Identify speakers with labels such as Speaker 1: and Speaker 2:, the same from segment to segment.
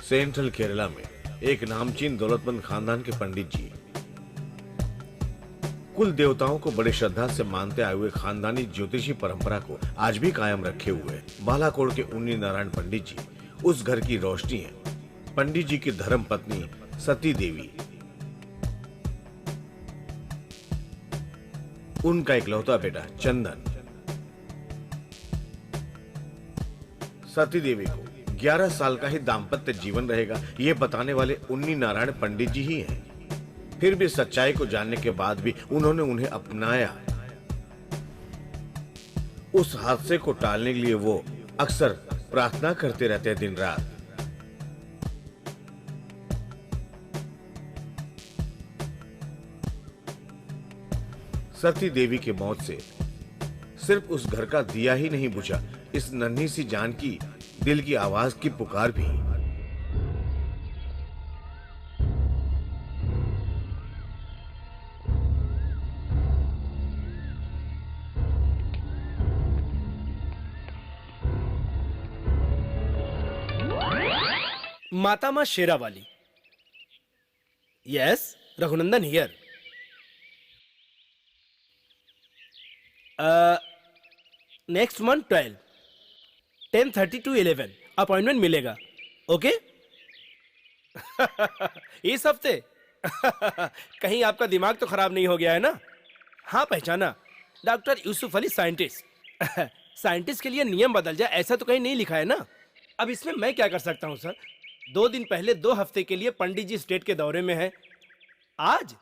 Speaker 1: Central Kerala में एक नामचीन दौलतमंद खानदान के पंडित जी कुल देवताओं को बड़े श्रद्धा से मानते आए हुए खानदानी ज्योतिषी परंपरा को आज भी कायम रखे हुए बालाकोट के उन्नी नारायण पंडित जी उस घर की रोशनी है। पंडित जी की धर्म पत्नी सती देवी, उनका इकलौता बेटा चंदन। सती देवी को 11 साल का ही दाम्पत्य जीवन रहेगा, ये बताने वाले उन्नी नारायण पंडित जी ही हैं। फिर भी सच्चाई को जानने के बाद भी उन्होंने उन्हें अपनाया। उस हादसे को टालने के लिए वो अक्सर प्रार्थना करते रहते हैं दिन रात। सती देवी की मौत से सिर्फ उस घर का दिया ही नहीं बुझा, इस नन्ही सी जान की दिल की आवाज की पुकार भी।
Speaker 2: माता मां Sherawali. Yes, Raghunandan here. Next month 12, 10:30 to 11 appointment मिलेगा। ओके? इस हफ्ते? कहीं आपका दिमाग तो खराब नहीं हो गया है ना? हाँ, पहचाना, doctor Yusuf Ali, scientist. Scientist के लिए नियम बदल जाए ऐसा तो कहीं नहीं लिखा है ना? अब इसमें मैं क्या कर सकता हूँ सर? 2 दिन पहले 2 हफ्ते के लिए पंडित जी स्टेट के दौरे में है। आज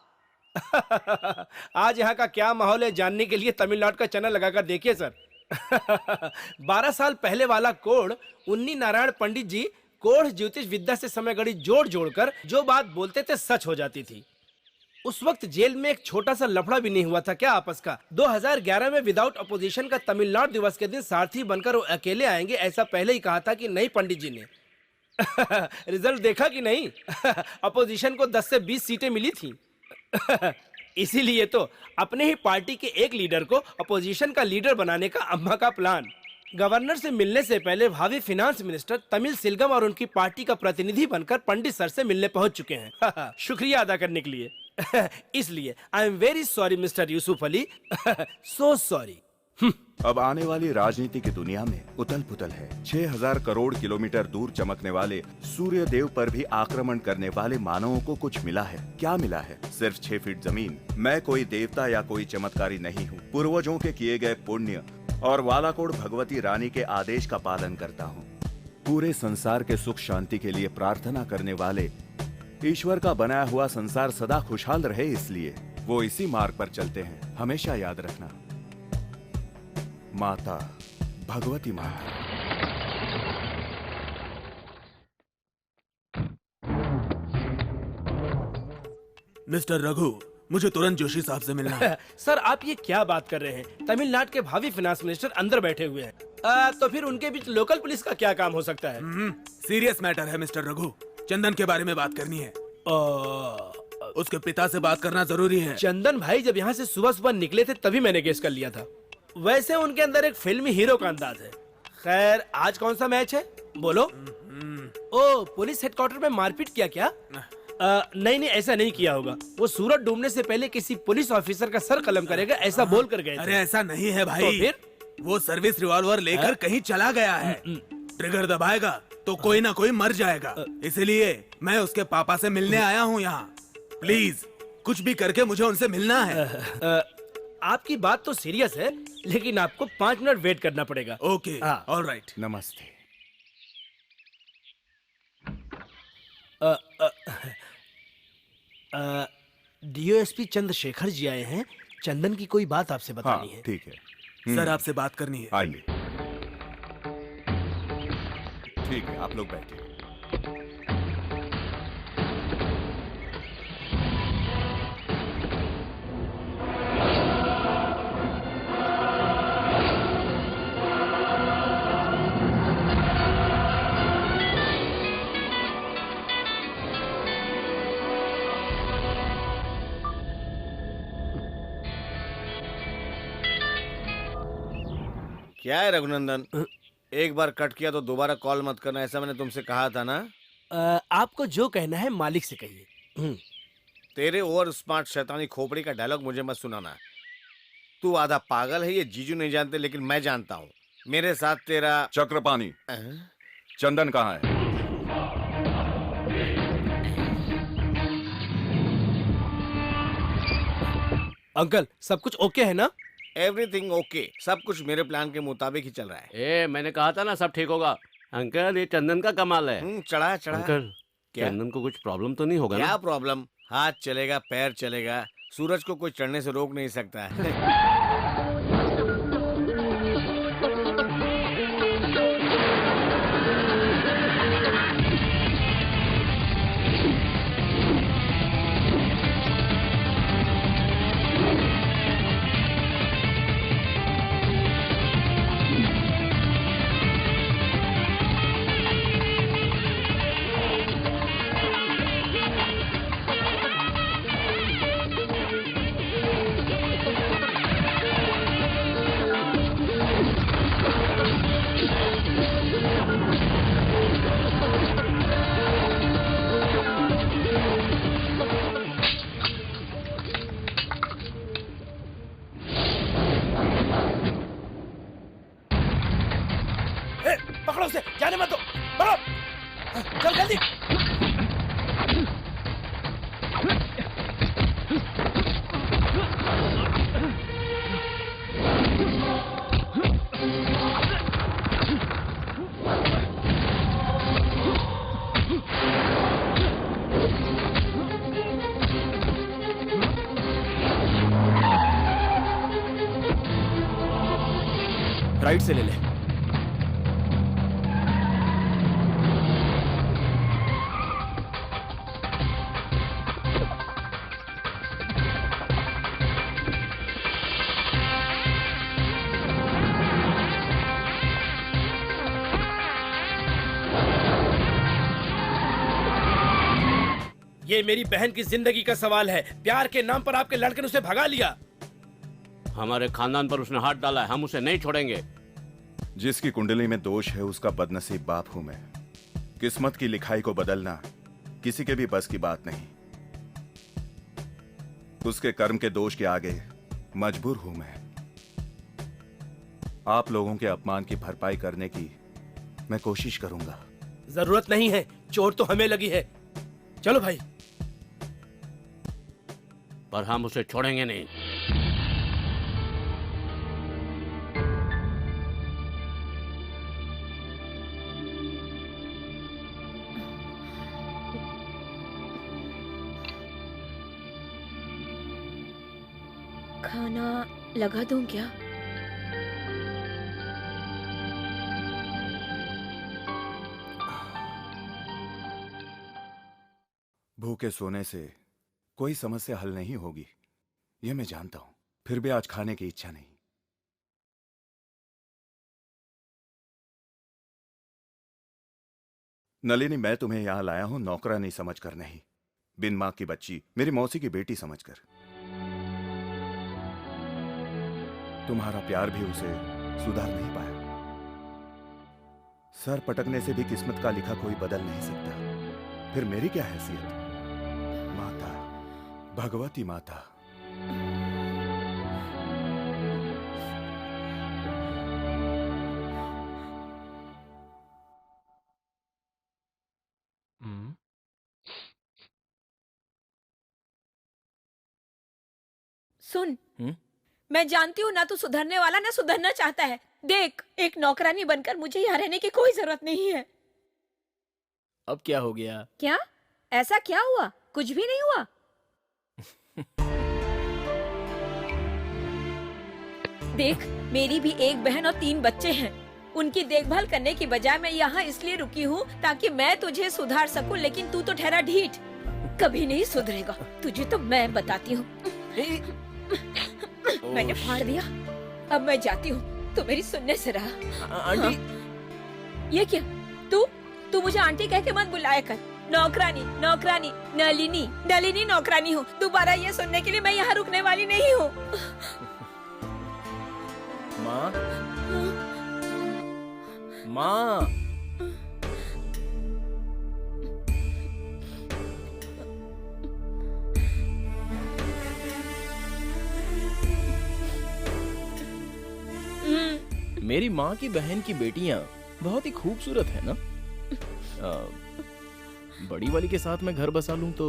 Speaker 2: आज यहाँ का क्या माहौल है जानने के लिए तमिलनाडु का चैनल लगाकर देखिए सर। 12 साल पहले वाला कोड उन्नी नारायण पंडित जी कोढ़ ज्योतिष विद्या से समय घड़ी जोड़ जोड़कर जो बात बोलते थे सच हो जाती थी। उस वक्त जेल में एक छोटा सा लफड़ा भी नहीं हुआ था क्या आपस का? 2011 में विदाउट अपोजिशन का तमिलनाडु दिवस के दिन सारथी बनकर वो अकेले आएंगे ऐसा पहले ही कहा था कि नहीं पंडित जी ने। रिजल्ट देखा कि नहीं? अपोजिशन को 10 से 20 सीटें मिली थी। इसीलिए तो अपने ही पार्टी के एक लीडर को अपोजिशन का लीडर बनाने का अम्मा का प्लान। गवर्नर से मिलने से पहले भावी फिनांस मिनिस्टर तमिल सिलगम और उनकी पार्टी का प्रतिनिधि बनकर पंडित सर से मिलने पहुंच चुके हैं। शुक्रिया अदा करने के लिए। इसलिए I am very sorry mister Yusuf Ali, so sorry.
Speaker 3: अब आने वाली राजनीति की दुनिया में उथल पुथल है। 6000 करोड़ किलोमीटर दूर चमकने वाले सूर्य देव पर भी आक्रमण करने वाले मानवों को कुछ मिला है। क्या मिला है? सिर्फ 6 फीट जमीन। मैं कोई देवता या कोई चमत्कारी नहीं हूँ। पूर्वजों के किए गए पुण्य और वालाकोट भगवती रानी के आदेश का पालन करता हूँ। पूरे संसार के सुख शांति के लिए प्रार्थना करने वाले ईश्वर का बनाया हुआ संसार सदा खुशहाल रहे, इसलिए वो इसी मार्ग पर चलते हैं। हमेशा याद रखना, माता, भगवती माता।
Speaker 4: मिस्टर रघु, मुझे तुरंत जोशी साहब से मिलना है।
Speaker 2: सर आप ये क्या बात कर रहे हैं? तमिलनाडु के भावी फाइनेंस मिनिस्टर अंदर बैठे हुए हैं। तो फिर उनके बीच लोकल पुलिस का क्या काम हो सकता है?
Speaker 4: सीरियस मैटर है मिस्टर रघु। चंदन के बारे में बात करनी है। उसके पिता से बात करना जरूरी है।
Speaker 2: चंदन भाई जब यहाँ से सुबह सुबह निकले थे तभी मैंने गेस कर लिया था। वैसे उनके अंदर एक फिल्मी हीरो का अंदाज है। खैर आज कौन सा मैच है बोलो? ओ, पुलिस हेडक्वार्टर में मारपीट किया क्या? नहीं नहीं, ऐसा नहीं किया होगा। वो सूरज डूबने से पहले किसी पुलिस ऑफिसर का सर कलम करेगा ऐसा बोल कर गए थे।
Speaker 4: अरे ऐसा नहीं है भाई।
Speaker 2: तो फिर?
Speaker 4: वो सर्विस रिवॉल्वर लेकर कहीं चला गया है। ट्रिगर दबाएगा तो कोई ना कोई मर जाएगा। इसलिए मैं उसके पापा से मिलने आया हूँ यहाँ। प्लीज कुछ भी करके मुझे उनसे मिलना है।
Speaker 2: आपकी बात तो सीरियस है, लेकिन आपको 5 मिनट वेट करना पड़ेगा।
Speaker 4: Okay, alright.
Speaker 3: नमस्ते।
Speaker 2: डीओएसपी चंद्रशेखर जी आए हैं। चंदन की कोई बात आपसे बतानी है।
Speaker 3: ठीक है
Speaker 4: सर आपसे बात करनी है।
Speaker 3: आइए। ठीक है, आप लोग बैठिए।
Speaker 1: क्या है रघुनंदन, एक बार कट किया तो दोबारा कॉल मत करना, ऐसा मैंने तुमसे कहा था ना?
Speaker 2: आपको जो कहना है मालिक से कहिए।
Speaker 1: तेरे ओवर स्मार्ट शैतानी खोपड़ी का डायलॉग मुझे मत सुनाना। तू आधा पागल है, ये जीजू नहीं जानते लेकिन मैं जानता हूँ। मेरे साथ तेरा
Speaker 3: चक्रपाणी, चंदन कहाँ है?
Speaker 2: अंकल सब कुछ ओके है ना?
Speaker 1: एवरीथिंग ओके, सब कुछ मेरे प्लान के मुताबिक ही चल रहा है।
Speaker 5: मैंने कहा था ना सब ठीक होगा। अंकल ये चंदन का कमाल है।
Speaker 1: चढ़ा चढ़ा।
Speaker 5: अंकल
Speaker 1: क्या?
Speaker 5: चंदन को कुछ प्रॉब्लम तो नहीं होगा
Speaker 1: क्या
Speaker 5: ना?
Speaker 1: प्रॉब्लम? हाथ चलेगा, पैर चलेगा, सूरज को कोई चढ़ने से रोक नहीं सकता है।
Speaker 2: पकड़ो उसे, जाने मत दो, पकड़ो, चल जल्दी। राइट से ले ले। ये मेरी बहन की जिंदगी का सवाल है। प्यार के नाम पर आपके लड़के ने उसे भगा लिया।
Speaker 5: हमारे खानदान पर उसने हाथ डाला है, हम उसे नहीं छोड़ेंगे।
Speaker 3: जिसकी कुंडली में दोष है उसका बदनसीब बाप हूं मैं। किस्मत की लिखाई को बदलना किसी के भी बस की बात नहीं। उसके कर्म के दोष के आगे मजबूर हूं मैं। आप लोगों के अपमान की भरपाई करने की मैं कोशिश करूंगा।
Speaker 2: जरूरत नहीं है, चोट तो हमें लगी है। चलो भाई।
Speaker 5: पर हम उसे छोड़ेंगे नहीं।
Speaker 6: खाना लगा दूं क्या?
Speaker 3: भूखे सोने से कोई समस्या हल नहीं होगी, यह मैं जानता हूं। फिर भी आज खाने की इच्छा नहीं। नलिनी, मैं तुम्हें यहां लाया हूं नौकरानी समझकर नहीं, बिन मां की बच्ची, मेरी मौसी की बेटी समझकर। तुम्हारा प्यार भी उसे सुधार नहीं पाया। सर पटकने से भी किस्मत का लिखा कोई बदल नहीं सकता। फिर मेरी क्या हैसियत? माता, भगवती माता।
Speaker 6: सुन, मैं जानती हूँ ना तू सुधरने वाला ना सुधरना चाहता है। देख, एक नौकरानी बनकर मुझे यहाँ रहने की कोई जरूरत नहीं है।
Speaker 2: अब क्या हो गया?
Speaker 6: क्या? ऐसा क्या हुआ? कुछ भी नहीं हुआ। देख, मेरी भी एक बहन और 3 बच्चे हैं। उनकी देखभाल करने की बजाय मैं यहाँ इसलिए रुकी हूँ ताकि मैं तुझे सुधार सकूं, लेकिन तू तो ठहरा ढीठ। कभी नहीं सुधरेगा, तुझे तो मैं बताती हूँ। मैंने फाड़ दिया, अब मैं जाती हूँ। तू मेरी सुनने से रहा।
Speaker 2: आंटी।
Speaker 6: ये क्या? तू मुझे आंटी कह के मत बुलाया कर। नौकरानी, नौकरानी, नलिनी, नलिनी नौकरानी हूँ। दोबारा ये सुनने के लिए मैं यहाँ रुकने वाली नहीं हूँ।
Speaker 2: माँ, माँ।
Speaker 7: मेरी माँ की बहन की बेटियां बहुत ही खूबसूरत है ना। बड़ी वाली के साथ मैं घर बसा लूं तो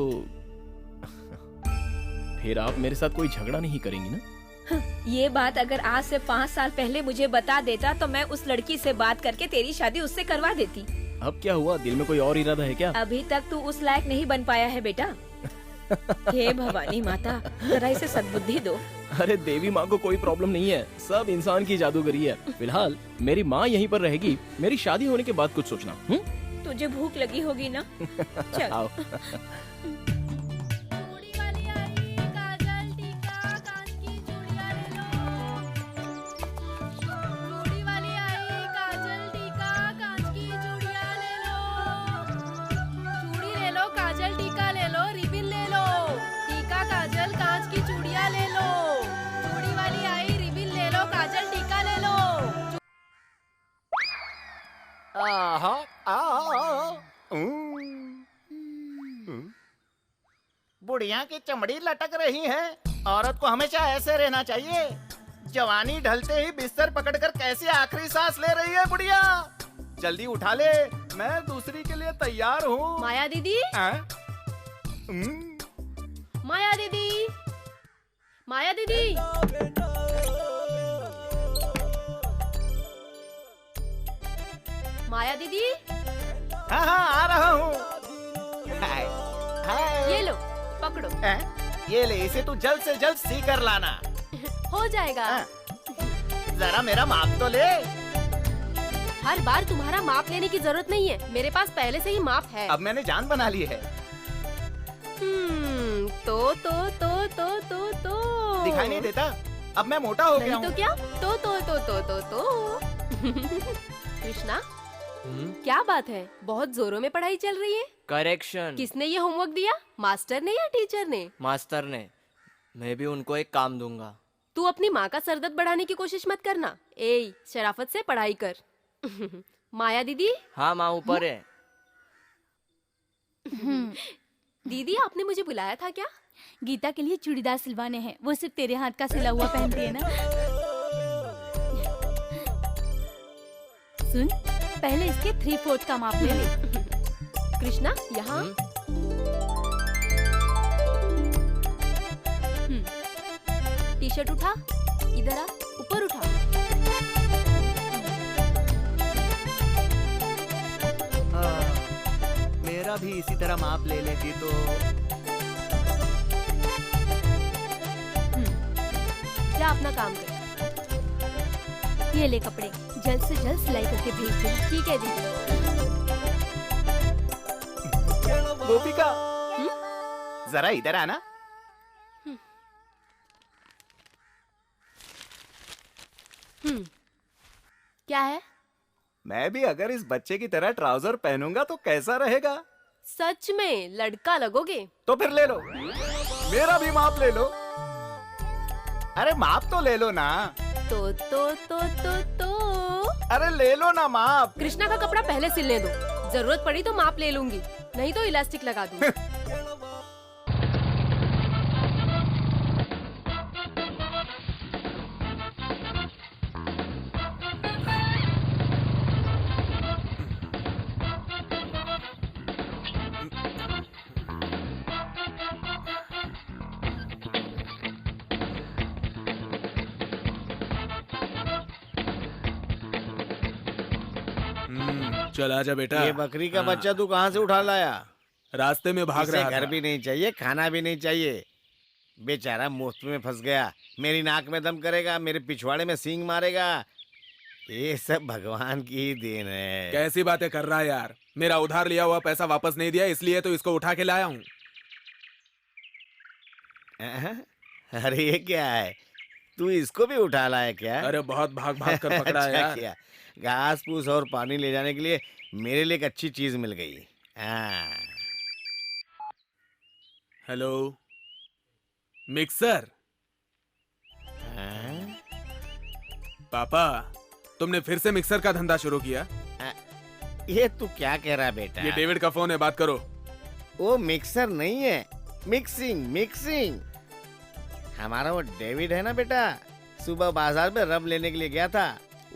Speaker 7: फिर आप मेरे साथ कोई झगड़ा नहीं करेंगी ना?
Speaker 6: ये बात अगर आज से 5 साल पहले मुझे बता देता तो मैं उस लड़की से बात करके तेरी शादी उससे करवा देती।
Speaker 7: अब क्या हुआ, दिल में कोई और इरादा है क्या?
Speaker 6: अभी तक तू उस लायक नहीं बन पाया है बेटा। हे भवानी माता, जरा इसे सद्बुद्धि दो।
Speaker 7: अरे देवी माँ को कोई प्रॉब्लम नहीं है, सब इंसान की जादूगरी है। फिलहाल मेरी माँ यहीं पर रहेगी, मेरी शादी होने के बाद कुछ सोचना।
Speaker 6: तुझे भूख लगी होगी ना? चल।
Speaker 7: आओ।
Speaker 8: बुढ़िया की चमड़ी लटक रही है। औरत को हमेशा ऐसे रहना चाहिए। जवानी ढलते ही बिस्तर पकड़कर कैसे आखिरी सांस ले रही है बुढ़िया। जल्दी उठा ले, मैं दूसरी के लिए तैयार हूँ।
Speaker 9: माया दीदी, माया दीदी, माया दीदी। माया दीदी,
Speaker 8: हाँ हाँ आ रहा हूँ।
Speaker 9: ये लो पकड़ो।
Speaker 8: ये ले, इसे तू जल्द से जल्द सी कर लाना।
Speaker 9: हो जाएगा।
Speaker 8: जरा मेरा माप तो ले।
Speaker 9: हर बार तुम्हारा माप लेने की जरूरत नहीं है, मेरे पास पहले से ही माप है।
Speaker 8: अब मैंने जान बना ली है।
Speaker 9: तो
Speaker 8: दिखाई नहीं देता, अब मैं मोटा हो गया हूँ।
Speaker 9: तो क्या? तो कृष्णा, क्या बात है, बहुत जोरों में पढ़ाई चल रही है?
Speaker 10: करेक्शन।
Speaker 9: किसने ये होमवर्क दिया, मास्टर ने या टीचर ने?
Speaker 10: मास्टर ने। मैं भी उनको एक काम दूंगा।
Speaker 9: तू अपनी माँ का सरदर्द बढ़ाने की कोशिश मत करना। ए, शराफत से पढ़ाई कर। माया दीदी।
Speaker 10: हाँ माँ ऊपर है।
Speaker 9: दीदी आपने मुझे बुलाया था क्या?
Speaker 11: गीता के लिए चूड़ीदार सिलवाने हैं, वो सिर्फ तेरे हाथ का सिला हुआ पहनती है ना। सुन, पहले इसके 3/4 का माप ले ले।
Speaker 9: कृष्णा यहाँ। टी शर्ट उठा, इधर आ, ऊपर उठा।
Speaker 8: मेरा भी इसी तरह माप ले लेती तो।
Speaker 9: जा अपना काम कर।
Speaker 11: ये ले कपड़े, जल्द से जल्द सिलाई करके भेज दे।
Speaker 9: ठीक है दीदी।
Speaker 8: गोपिका, जरा इधर आना।
Speaker 9: क्या है?
Speaker 8: मैं भी अगर इस बच्चे की तरह ट्राउजर पहनूंगा तो कैसा रहेगा?
Speaker 9: सच में लड़का लगोगे?
Speaker 8: तो फिर ले लो, मेरा भी माप ले लो। अरे माप तो ले लो ना।
Speaker 9: तो
Speaker 8: अरे ले लो ना माप।
Speaker 9: कृष्णा का कपड़ा पहले सिलने दो, जरूरत पड़ी तो माप ले लूंगी, नहीं तो इलास्टिक लगा दूंगी।
Speaker 4: चल आजा बेटा।
Speaker 1: ये बकरी का बच्चा तू कहाँ से उठा लाया?
Speaker 4: रास्ते में भाग रहा था।
Speaker 1: घर भी नहीं चाहिए, खाना भी नहीं चाहिए। बेचारा मुफ्त में फंस गया। मेरी नाक में दम करेगा, मेरे पिछवाड़े में सींग मारेगा। ये सब भगवान की ही देन है।
Speaker 4: कैसी बातें कर रहा है यार, मेरा उधार लिया हुआ पैसा वापस नहीं दिया, इसलिए तो इसको उठा के लाया हूँ।
Speaker 1: अरे ये क्या है, तू इसको भी उठा लाया क्या?
Speaker 4: अरे बहुत भाग भाग कर पकड़ा है यार।
Speaker 1: किया। घास फूस और पानी ले जाने के लिए मेरे लिए एक अच्छी चीज मिल गई।
Speaker 4: Hello mixer. पापा, तुमने फिर से मिक्सर का धंधा शुरू किया?
Speaker 1: ये तू क्या कह रहा है बेटा?
Speaker 4: ये डेविड का फोन है, बात करो।
Speaker 1: वो मिक्सर नहीं है, मिक्सिंग मिक्सिंग। हमारा वो डेविड है ना बेटा, सुबह बाजार में रब लेने के लिए गया था।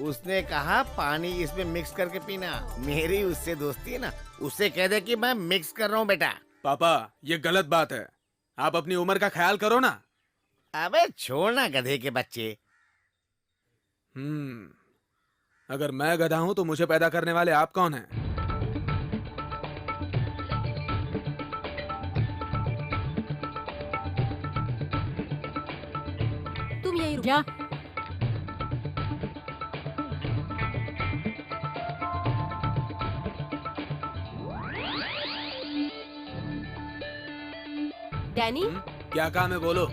Speaker 8: उसने कहा पानी इसमें मिक्स करके पीना। मेरी उससे दोस्ती है ना, उससे कह दे कि मैं मिक्स कर रहा हूँ बेटा।
Speaker 4: पापा ये गलत बात है, आप अपनी उम्र का ख्याल करो ना।
Speaker 8: अबे छोड़ना गधे के बच्चे।
Speaker 4: अगर मैं गधा हूँ तो मुझे पैदा करने वाले आप कौन हैं?
Speaker 9: तुम यही रुको।
Speaker 11: जा।
Speaker 9: डैनी
Speaker 4: क्या काम है बोलो।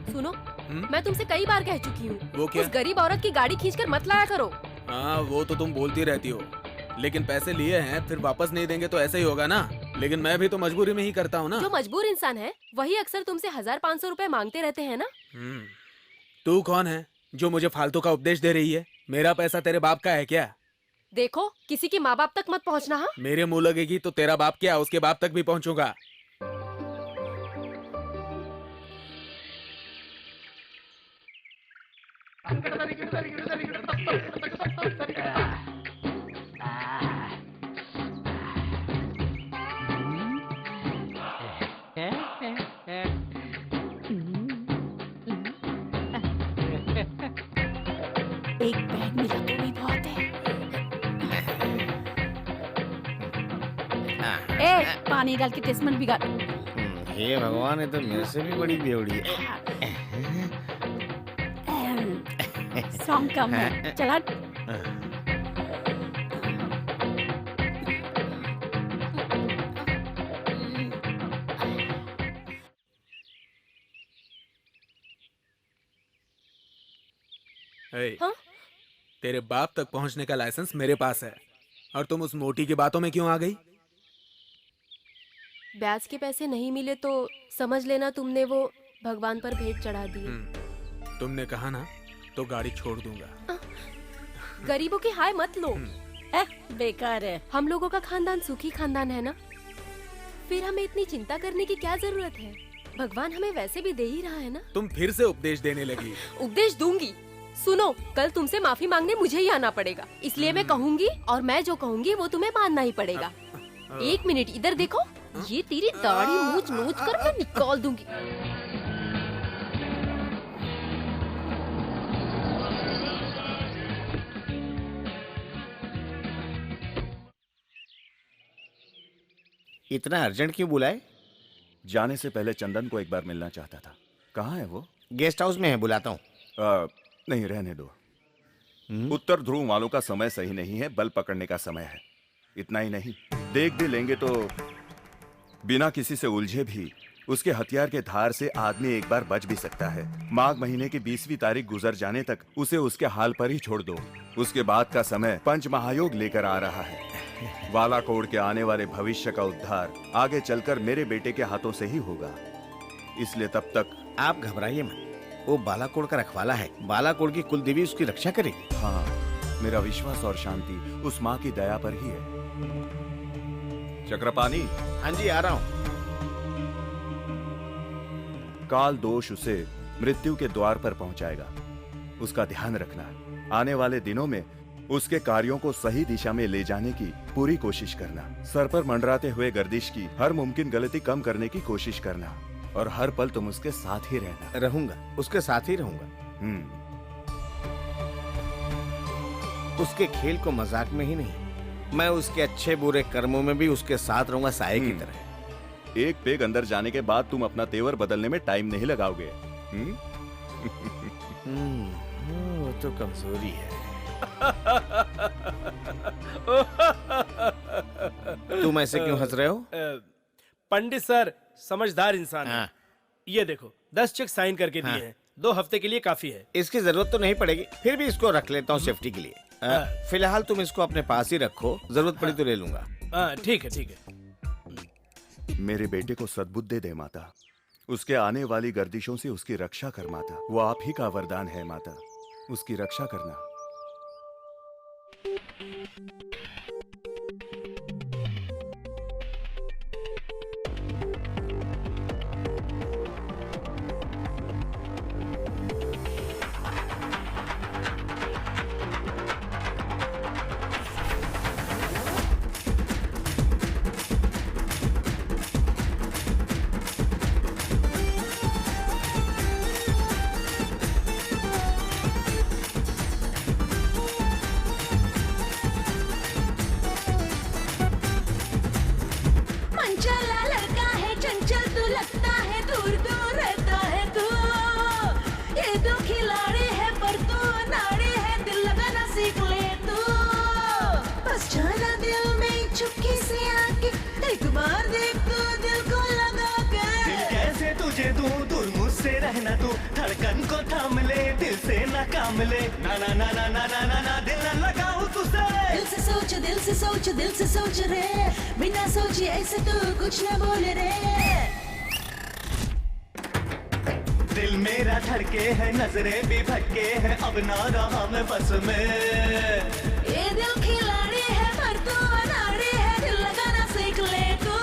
Speaker 9: सुनो, मैं तुमसे कई बार कह चुकी हूँ,
Speaker 4: वो क्या?
Speaker 9: उस गरीब औरत की गाड़ी खींचकर मत लाया करो।
Speaker 4: हाँ वो तो तुम बोलती रहती हो, लेकिन पैसे लिए हैं फिर वापस नहीं देंगे तो ऐसे ही होगा ना। लेकिन मैं भी तो मजबूरी में ही करता हूँ ना।
Speaker 9: जो मजबूर इंसान है वही अक्सर तुमसे 1500 रुपए मांगते रहते हैं ना।
Speaker 4: तू कौन है जो मुझे फालतू का उपदेश दे रही है? मेरा पैसा तेरे बाप का है क्या?
Speaker 9: देखो, किसी के माँ बाप तक मत पहुँचना। हाँ,
Speaker 4: मेरे मुंह लगेगी तो तेरा बाप क्या, उसके बाप तक भी पहुँचूंगा।
Speaker 11: एक बैग मिला तो भी बहुत है। ए, पानी डाल के टेस्टमन बिगाड़।
Speaker 8: हे भगवान, ये तो मेरे से भी बड़ी बेवड़ी है।
Speaker 11: सॉन्ग कम है, चला।
Speaker 9: हाँ?
Speaker 4: तेरे बाप तक पहुंचने का लाइसेंस मेरे पास है और तुम उस मोटी की बातों में क्यों आ गई?
Speaker 9: ब्याज के पैसे नहीं मिले तो समझ लेना तुमने वो भगवान पर भेंट चढ़ा दी।
Speaker 4: तुमने कहा ना तो गाड़ी छोड़ दूंगा।
Speaker 9: गरीबों की हाय मत लो।
Speaker 11: बेकार है।
Speaker 9: हम लोगों का खानदान सुखी खानदान है ना, फिर हमें इतनी चिंता करने की क्या जरूरत है? भगवान हमें वैसे भी दे ही रहा है ना।
Speaker 4: तुम फिर से उपदेश देने लगी।
Speaker 9: उपदेश दूंगी। सुनो, कल तुमसे माफी मांगने मुझे ही आना पड़ेगा, इसलिए मैं कहूंगी और मैं जो कहूंगी वो तुम्हें मानना ही पड़ेगा। 1 मिनट इधर देखो, ये तेरी दाढ़ी नोच नोच कर मैं निकाल दूंगी।
Speaker 8: इतना अर्जेंट क्यों बुलाए?
Speaker 3: जाने से पहले चंदन को एक बार मिलना चाहता था। कहाँ है वो?
Speaker 8: गेस्ट हाउस में है, बुलाता हूँ।
Speaker 3: नहीं, रहने दो। उत्तर ध्रुव वालों का समय सही नहीं है, बल पकड़ने का समय है। इतना ही नहीं, देख भी लेंगे तो बिना किसी से उलझे भी उसके हथियार के धार से आदमी एक बार बच भी सकता है। माघ महीने की 20वीं तारीख गुजर जाने तक उसे उसके हाल पर ही छोड़ दो। उसके बाद का समय पंच महायोग लेकर आ रहा है। बालाकोट के आने वाले भविष्य का उद्धार आगे चलकर मेरे बेटे के हाथों से ही होगा, इसलिए तब तक
Speaker 8: आप घबराइए मत। वो बालाकोट का रखवाला है, बालाकोट की कुल देवी उसकी रक्षा करेगी।
Speaker 3: हाँ, मेरा विश्वास और शांति उस माँ की दया पर ही है। चक्रपाणी।
Speaker 8: हाँ जी, आ रहा हूँ।
Speaker 3: काल दोष उसे मृत्यु के द्वार पर पहुंचाएगा, उसका ध्यान रखना। आने वाले दिनों में उसके कार्यों को सही दिशा में ले जाने की पूरी कोशिश करना। सर पर मंडराते हुए गर्दिश की हर मुमकिन गलती कम करने की कोशिश करना और हर पल तुम उसके साथ ही रहना।
Speaker 8: रहूंगा, उसके साथ ही रहूंगा। उसके खेल को मजाक में ही नहीं, मैं उसके अच्छे बुरे कर्मों में भी उसके साथ रहूंगा, साये की तरह।
Speaker 3: एक पेग अंदर जाने के बाद तुम अपना तेवर बदलने में टाइम नहीं लगाओगे।
Speaker 8: वो तो कमजोरी है। तुम ऐसे क्यों हंस रहे हो?
Speaker 2: पंडित सर समझदार इंसान है। ये देखो 10 चेक साइन करके दिए हैं, 2 हफ्ते के लिए काफी है।
Speaker 8: इसकी जरूरत तो नहीं पड़ेगी, फिर भी इसको रख लेता हूँ सेफ्टी के लिए। फिलहाल तुम इसको अपने पास ही रखो, जरूरत पड़ी तो ले लूंगा।
Speaker 2: ठीक है ठीक है।
Speaker 3: मेरे बेटे को सद्बुद्धि दे माता, उसके आने वाली गर्दिशों से उसकी रक्षा कर माता। वो आप ही का वरदान है माता, उसकी रक्षा करना।
Speaker 12: तू लगता है दूर दूर रहता है तू। ये तो खिलाड़ी है पर तू नाड़ी है, दिल लगाना सीख ले तू। बस जाना दिल में चुपके से आके, एक बार देख तू दिल को लगा के।
Speaker 8: दिल कैसे तुझे दूं, दूर मुझसे रहना तू, धड़कन को थाम ले, दिल से ना काम ले। ना ना ना ना ना ना ना ना दिल न लगाऊं तुझसे।
Speaker 12: दिल से सोच दिल से सोच दिल से सोच रे, बिना सोचे ऐसे तू कुछ न बोले रे।
Speaker 8: दिल मेरा धड़के है, नजरें भी भटके हैं, अब ना रहा मैं बस में।
Speaker 12: ये दिल खिलाड़ी है पर तू अनाड़ी है, दिल लगाना सीख ले तू।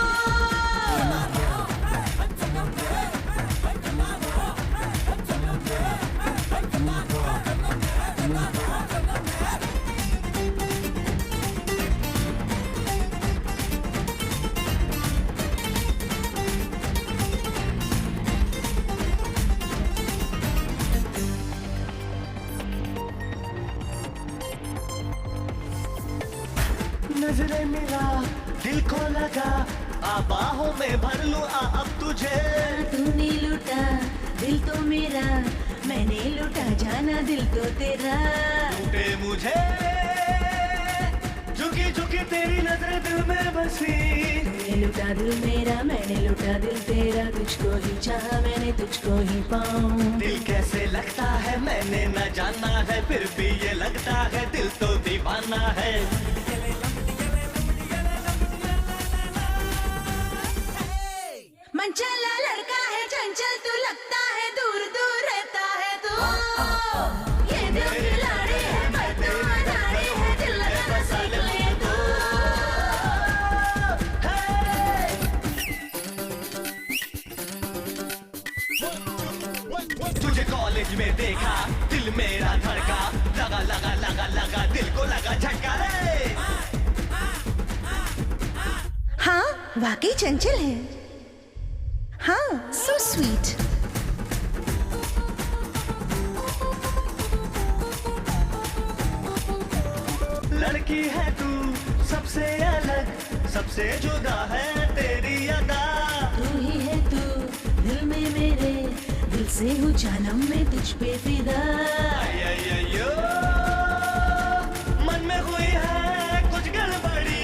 Speaker 8: नजरें मिला दिल को लगा, आ बाहों में भर लूं आ अब तुझे।
Speaker 12: तूने लूटा दिल तो मेरा, मैंने लूटा जाना दिल तो तेरा।
Speaker 8: लूटे मुझे झुकी झुकी तेरी नजरें दिल में बसी।
Speaker 12: तूने लूटा दिल मेरा, मैंने लूटा दिल तेरा, तुझको ही चाहा मैंने तुझको ही पाऊं।
Speaker 8: दिल कैसे लगता है मैंने न जाना है, फिर भी ये लगता है दिल तो दीवाना है।
Speaker 12: मनचला लड़का है चंचल तू, लगता है दूर दूर रहता है तू। ये दिल खिलाड़ी है पर तू अनाड़ी है, दिल लगाना सीख ले तू।
Speaker 8: तुझे कॉलेज में देखा दिल मेरा धड़का, लगा लगा लगा लगा दिल को लगा झटका रे।
Speaker 12: हाँ वाकई चंचल है, हाँ सो स्वीट।
Speaker 8: लड़की है तू सबसे अलग, सबसे जुदा है तेरी अदा।
Speaker 12: तू ही है तू दिल में मेरे, दिल से हूँ जानम में तुझ पे फिदा।
Speaker 8: अयो मन में हुई है कुछ गड़बड़ी।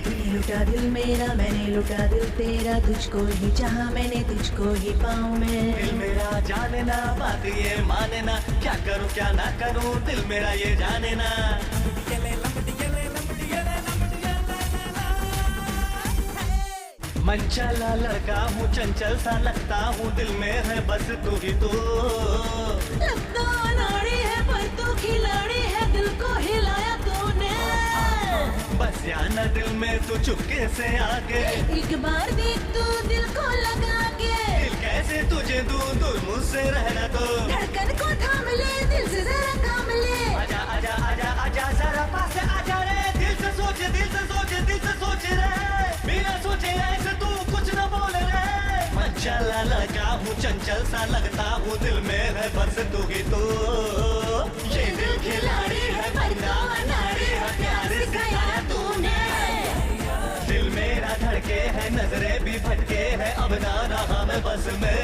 Speaker 12: तूने लूटा दिल मेरा, मैंने लूटा दिल तेरा, तुझको ही चाहा मैंने तुझको ही पाऊं मैं।
Speaker 8: दिल मेरा जाने ना बात ये माने ना, क्या करूं क्या ना करूं दिल मेरा ये जाने ना। मनचला लड़का हूँ चंचल सा लगता हूँ, दिल में है बस तू ही तू।
Speaker 12: लगता अनाड़ी है पर तू खिलाड़ी है, दिल को हिलाया तूने।
Speaker 8: बस जाना दिल में तू चुपके से आके,
Speaker 12: एक बार देख तू दिल को लगा के।
Speaker 8: दिल कैसे तुझे दूं, दूर मुझसे रहना तो।
Speaker 12: धड़कन को थाम ले, दिल से जरा काम ले।
Speaker 8: आजा आजा आजा आजा जरा पास आजा रे, दिल से सोच दिल से सोच दिल से सोच रे, बिना सोचे ऐसे तू कुछ न बोल रे। मनचला लगा हूँ चंचल सा लगता हूँ, दिल में है बस तू ही तू। ये दिल खिलाड़ी है पर तू अनाड़ी है, प्यार सिखाया तूने। दिल मेरा धड़के है, नजरें भी भटके है, अब ना रहा मैं बस में।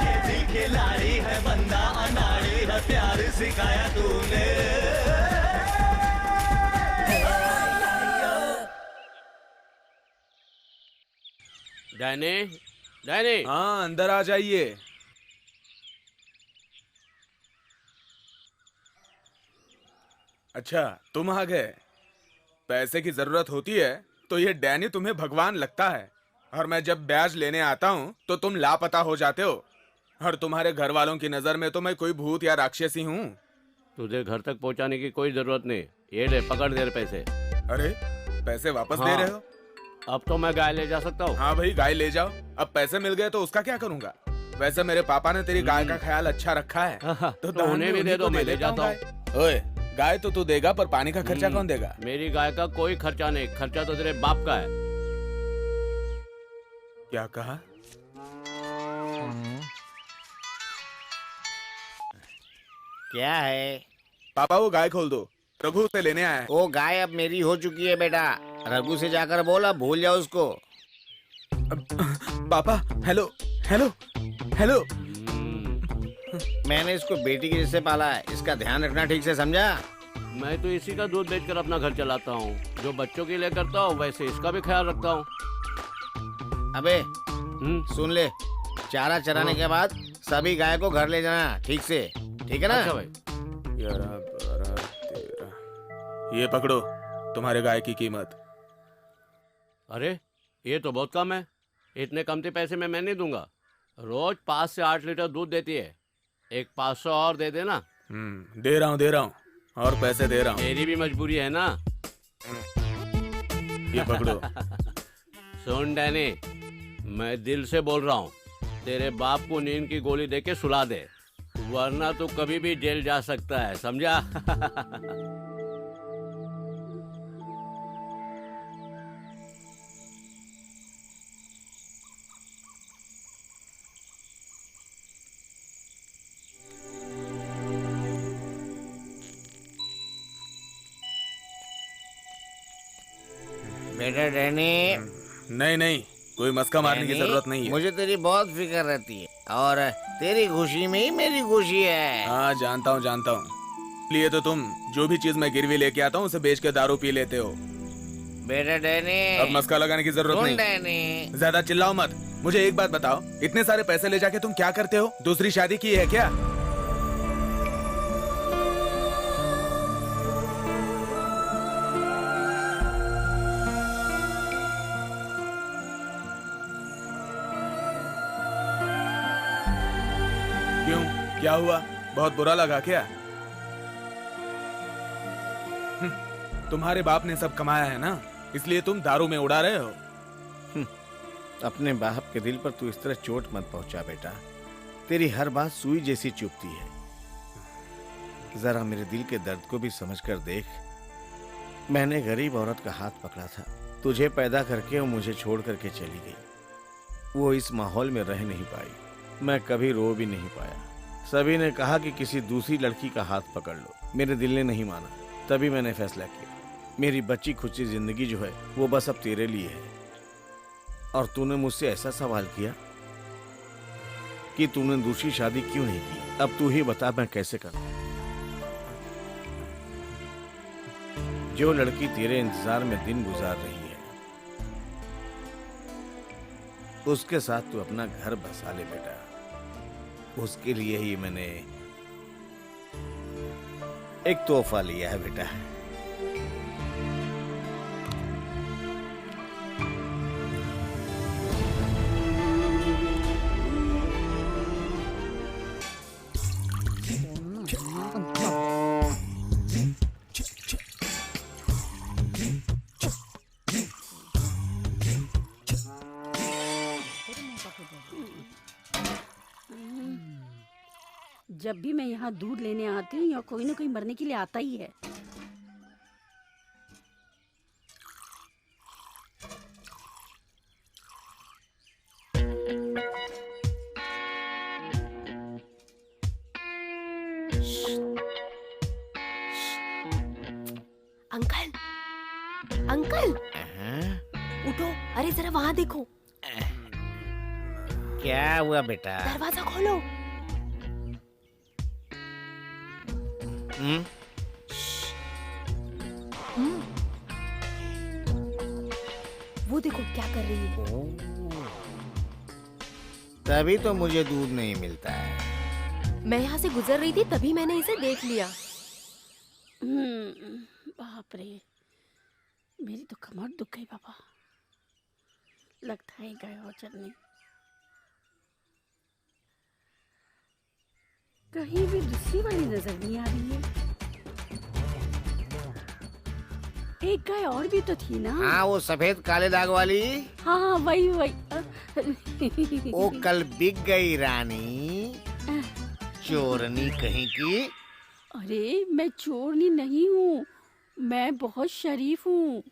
Speaker 8: ये दिल खिलाड़ी है, बंदा अनाड़ी है, प्यार सिखाया तूने।
Speaker 5: Danny, Danny.
Speaker 4: हाँ अंदर आ जाइए। अच्छा तुम आ गए। पैसे की जरूरत होती है तो ये डैनी तुम्हें भगवान लगता है, और मैं जब ब्याज लेने आता हूँ तो तुम लापता हो जाते हो, और तुम्हारे घर वालों की नजर में तो मैं कोई भूत या राक्षसी हूँ।
Speaker 5: तुझे घर तक पहुंचाने की कोई जरूरत नहीं, ये ले पकड़ दे पैसे।
Speaker 4: अरे पैसे वापस
Speaker 5: हाँ।
Speaker 4: दे रहे हो?
Speaker 5: अब तो मैं गाय ले जा सकता हूँ।
Speaker 4: हाँ भाई गाय ले जाओ। अब पैसे मिल गए तो उसका क्या करूँगा? वैसे मेरे पापा ने तेरी गाय का ख्याल अच्छा रखा है,
Speaker 5: तो
Speaker 4: दान
Speaker 5: उन्हें भी
Speaker 4: में
Speaker 5: दे दो,
Speaker 4: उन्हीं को
Speaker 5: मैं ले
Speaker 4: देता हूँ
Speaker 5: जाता हूँ।
Speaker 4: गाय। ओए गाय तो तू देगा, पर पानी का खर्चा कौन देगा?
Speaker 5: मेरी गाय का कोई खर्चा नहीं, खर्चा तो तेरे बाप का है।
Speaker 4: क्या कहा?
Speaker 13: क्या है
Speaker 4: पापा वो गाय खोल दो, रघु से लेने आया है।
Speaker 13: वो गाय अब मेरी हो चुकी है बेटा, रघु से जाकर बोला भूल जाओ उसको।
Speaker 4: पापा हेलो हेलो हेलो।
Speaker 13: मैंने इसको बेटी के जैसे पाला है, इसका ध्यान रखना ठीक से, समझा?
Speaker 5: मैं तो इसी का दूध बेचकर अपना घर चलाता हूँ। जो बच्चों के लिए करता हूँ वैसे इसका भी ख्याल रखता हूँ।
Speaker 13: अबे सुन ले, चारा चराने के बाद सभी गाय को घर ले जाना ठीक से, ठीक है ना?
Speaker 5: अच्छा भाई।
Speaker 4: 11, 12, 13। ये पकड़ो तुम्हारे गाय की कीमत।
Speaker 5: अरे ये तो बहुत कम है, इतने कमते पैसे में मैं नहीं दूंगा। रोज 5 से 8 लीटर दूध देती है, एक 500 और दे देना।
Speaker 4: दे रहा हूँ और पैसे दे रहा हूँ।
Speaker 5: मेरी भी मजबूरी है ना।
Speaker 4: ये पकड़ो।
Speaker 5: सुन डैनी, मैं दिल से बोल रहा हूँ, तेरे बाप को नींद की गोली देके सुला दे, वरना तू कभी भी जेल जा सकता है, समझा?
Speaker 13: बेटा डैनी।
Speaker 4: नहीं, कोई मस्का मारने की
Speaker 13: डैनी,
Speaker 4: जरूरत नहीं है।
Speaker 13: मुझे तेरी बहुत फिक्र रहती है और तेरी खुशी में ही मेरी खुशी है।
Speaker 4: हाँ जानता हूँ। लिए तो तुम जो भी चीज मैं गिरवी लेके आता हूँ उसे बेच के दारू पी लेते हो।
Speaker 13: बेटा डैनी,
Speaker 4: अब मस्का लगाने की जरूरत नहीं।
Speaker 13: डैनी,
Speaker 4: ज्यादा चिल्लाओ मत। मुझे एक बात बताओ, इतने सारे पैसे ले जाके तुम क्या करते हो? दूसरी शादी की है क्या? क्यों, क्या हुआ? बहुत बुरा लगा क्या? तुम्हारे बाप ने सब कमाया है ना, इसलिए तुम दारू में उड़ा रहे हो।
Speaker 13: अपने बाप के दिल पर तू इस तरह चोट मत पहुंचा बेटा, तेरी हर बात सुई जैसी चुभती है। जरा मेरे दिल के दर्द को भी समझ कर देख। मैंने गरीब औरत का हाथ पकड़ा था, तुझे पैदा करके वो मुझे छोड़ करके चली गई। वो इस माहौल में रह नहीं पाई, मैं कभी रो भी नहीं पाया। सभी ने कहा कि किसी दूसरी लड़की का हाथ पकड़ लो, मेरे दिल ने नहीं माना। तभी मैंने फैसला किया, मेरी बच्ची खुशी जिंदगी जो है वो बस अब तेरे लिए है। और तूने मुझसे ऐसा सवाल किया कि तूने दूसरी शादी क्यों नहीं की। अब तू ही बता, मैं कैसे करूं? जो लड़की तेरे इंतजार में दिन गुजार रही है, उसके साथ तू अपना घर बसा ले बेटा। उसके लिए ही मैंने एक तोहफा लिया है बेटा।
Speaker 11: जब भी मैं यहाँ दूध लेने आती हूँ या कोई ना कोई मरने के लिए आता ही है।
Speaker 9: अंकल, अंकल, उठो, अरे जरा वहाँ देखो।
Speaker 13: क्या हुआ बेटा?
Speaker 9: दरवाजा खोलो। वो देखो क्या कर रही है।
Speaker 13: तभी तो मुझे दूध नहीं मिलता है।
Speaker 9: मैं यहाँ से गुजर रही थी तभी मैंने इसे देख लिया।
Speaker 11: बाप रे, मेरी तो कमर दुख गई बाबा। लगता है गाय और चलने। कहीं भी दूसरी वाली नजर नहीं आ रही है। एक गाय और भी तो थी ना?
Speaker 13: हाँ, वो सफेद काले दाग वाली।
Speaker 11: हाँ वही।
Speaker 13: वो कल बिक गई रानी, चोरनी कहीं की।
Speaker 11: अरे मैं चोरनी नहीं हूँ, मैं बहुत शरीफ हूँ।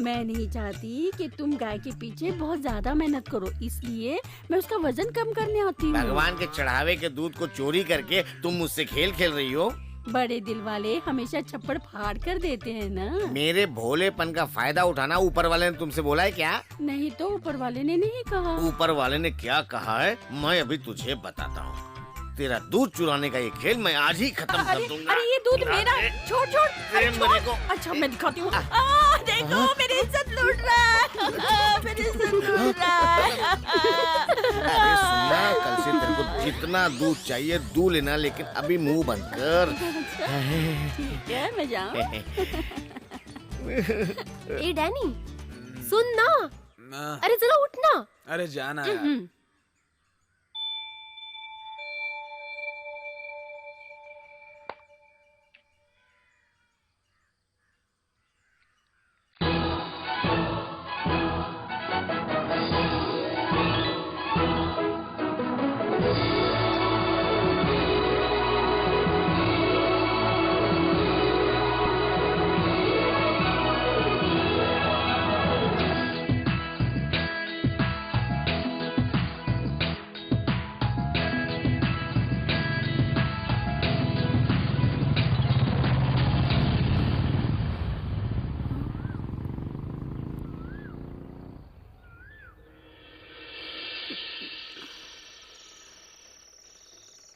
Speaker 11: मैं नहीं चाहती कि तुम गाय के पीछे बहुत ज्यादा मेहनत करो, इसलिए मैं उसका वजन कम करने आती हूँ।
Speaker 13: भगवान के चढ़ावे के दूध को चोरी करके तुम मुझसे खेल खेल रही हो?
Speaker 11: बड़े दिल वाले हमेशा छप्पड़ फाड़ कर देते हैं ना।
Speaker 13: मेरे भोलेपन का फायदा उठाना ऊपर वाले ने तुमसे बोला है क्या?
Speaker 11: नहीं तो ऊपर वाले ने नहीं कहा।
Speaker 13: ऊपर वाले ने क्या कहा है मैं अभी तुझे बताता हूँ। तेरा दूध चुराने का ये खेल मैं आज ही खत्म कर दूंगा।
Speaker 11: अरे ये दूध मेरा, छोड़ छोड़, अरे
Speaker 13: मेरे को।
Speaker 11: अच्छा मैं दिखाती हूँ। देखो मेरी इज्जत लूट रहा है, मेरी इज्जत लूट रहा है।
Speaker 13: अरे सुनना, कल से तेरे को जितना दूध चाहिए दूध लेना, लेकिन अभी मुंह बंद कर।
Speaker 11: ठीक है मैं जाऊँ।
Speaker 9: ए डैनी सुन ना, अरे जरा उठना।
Speaker 4: अरे जाना यार।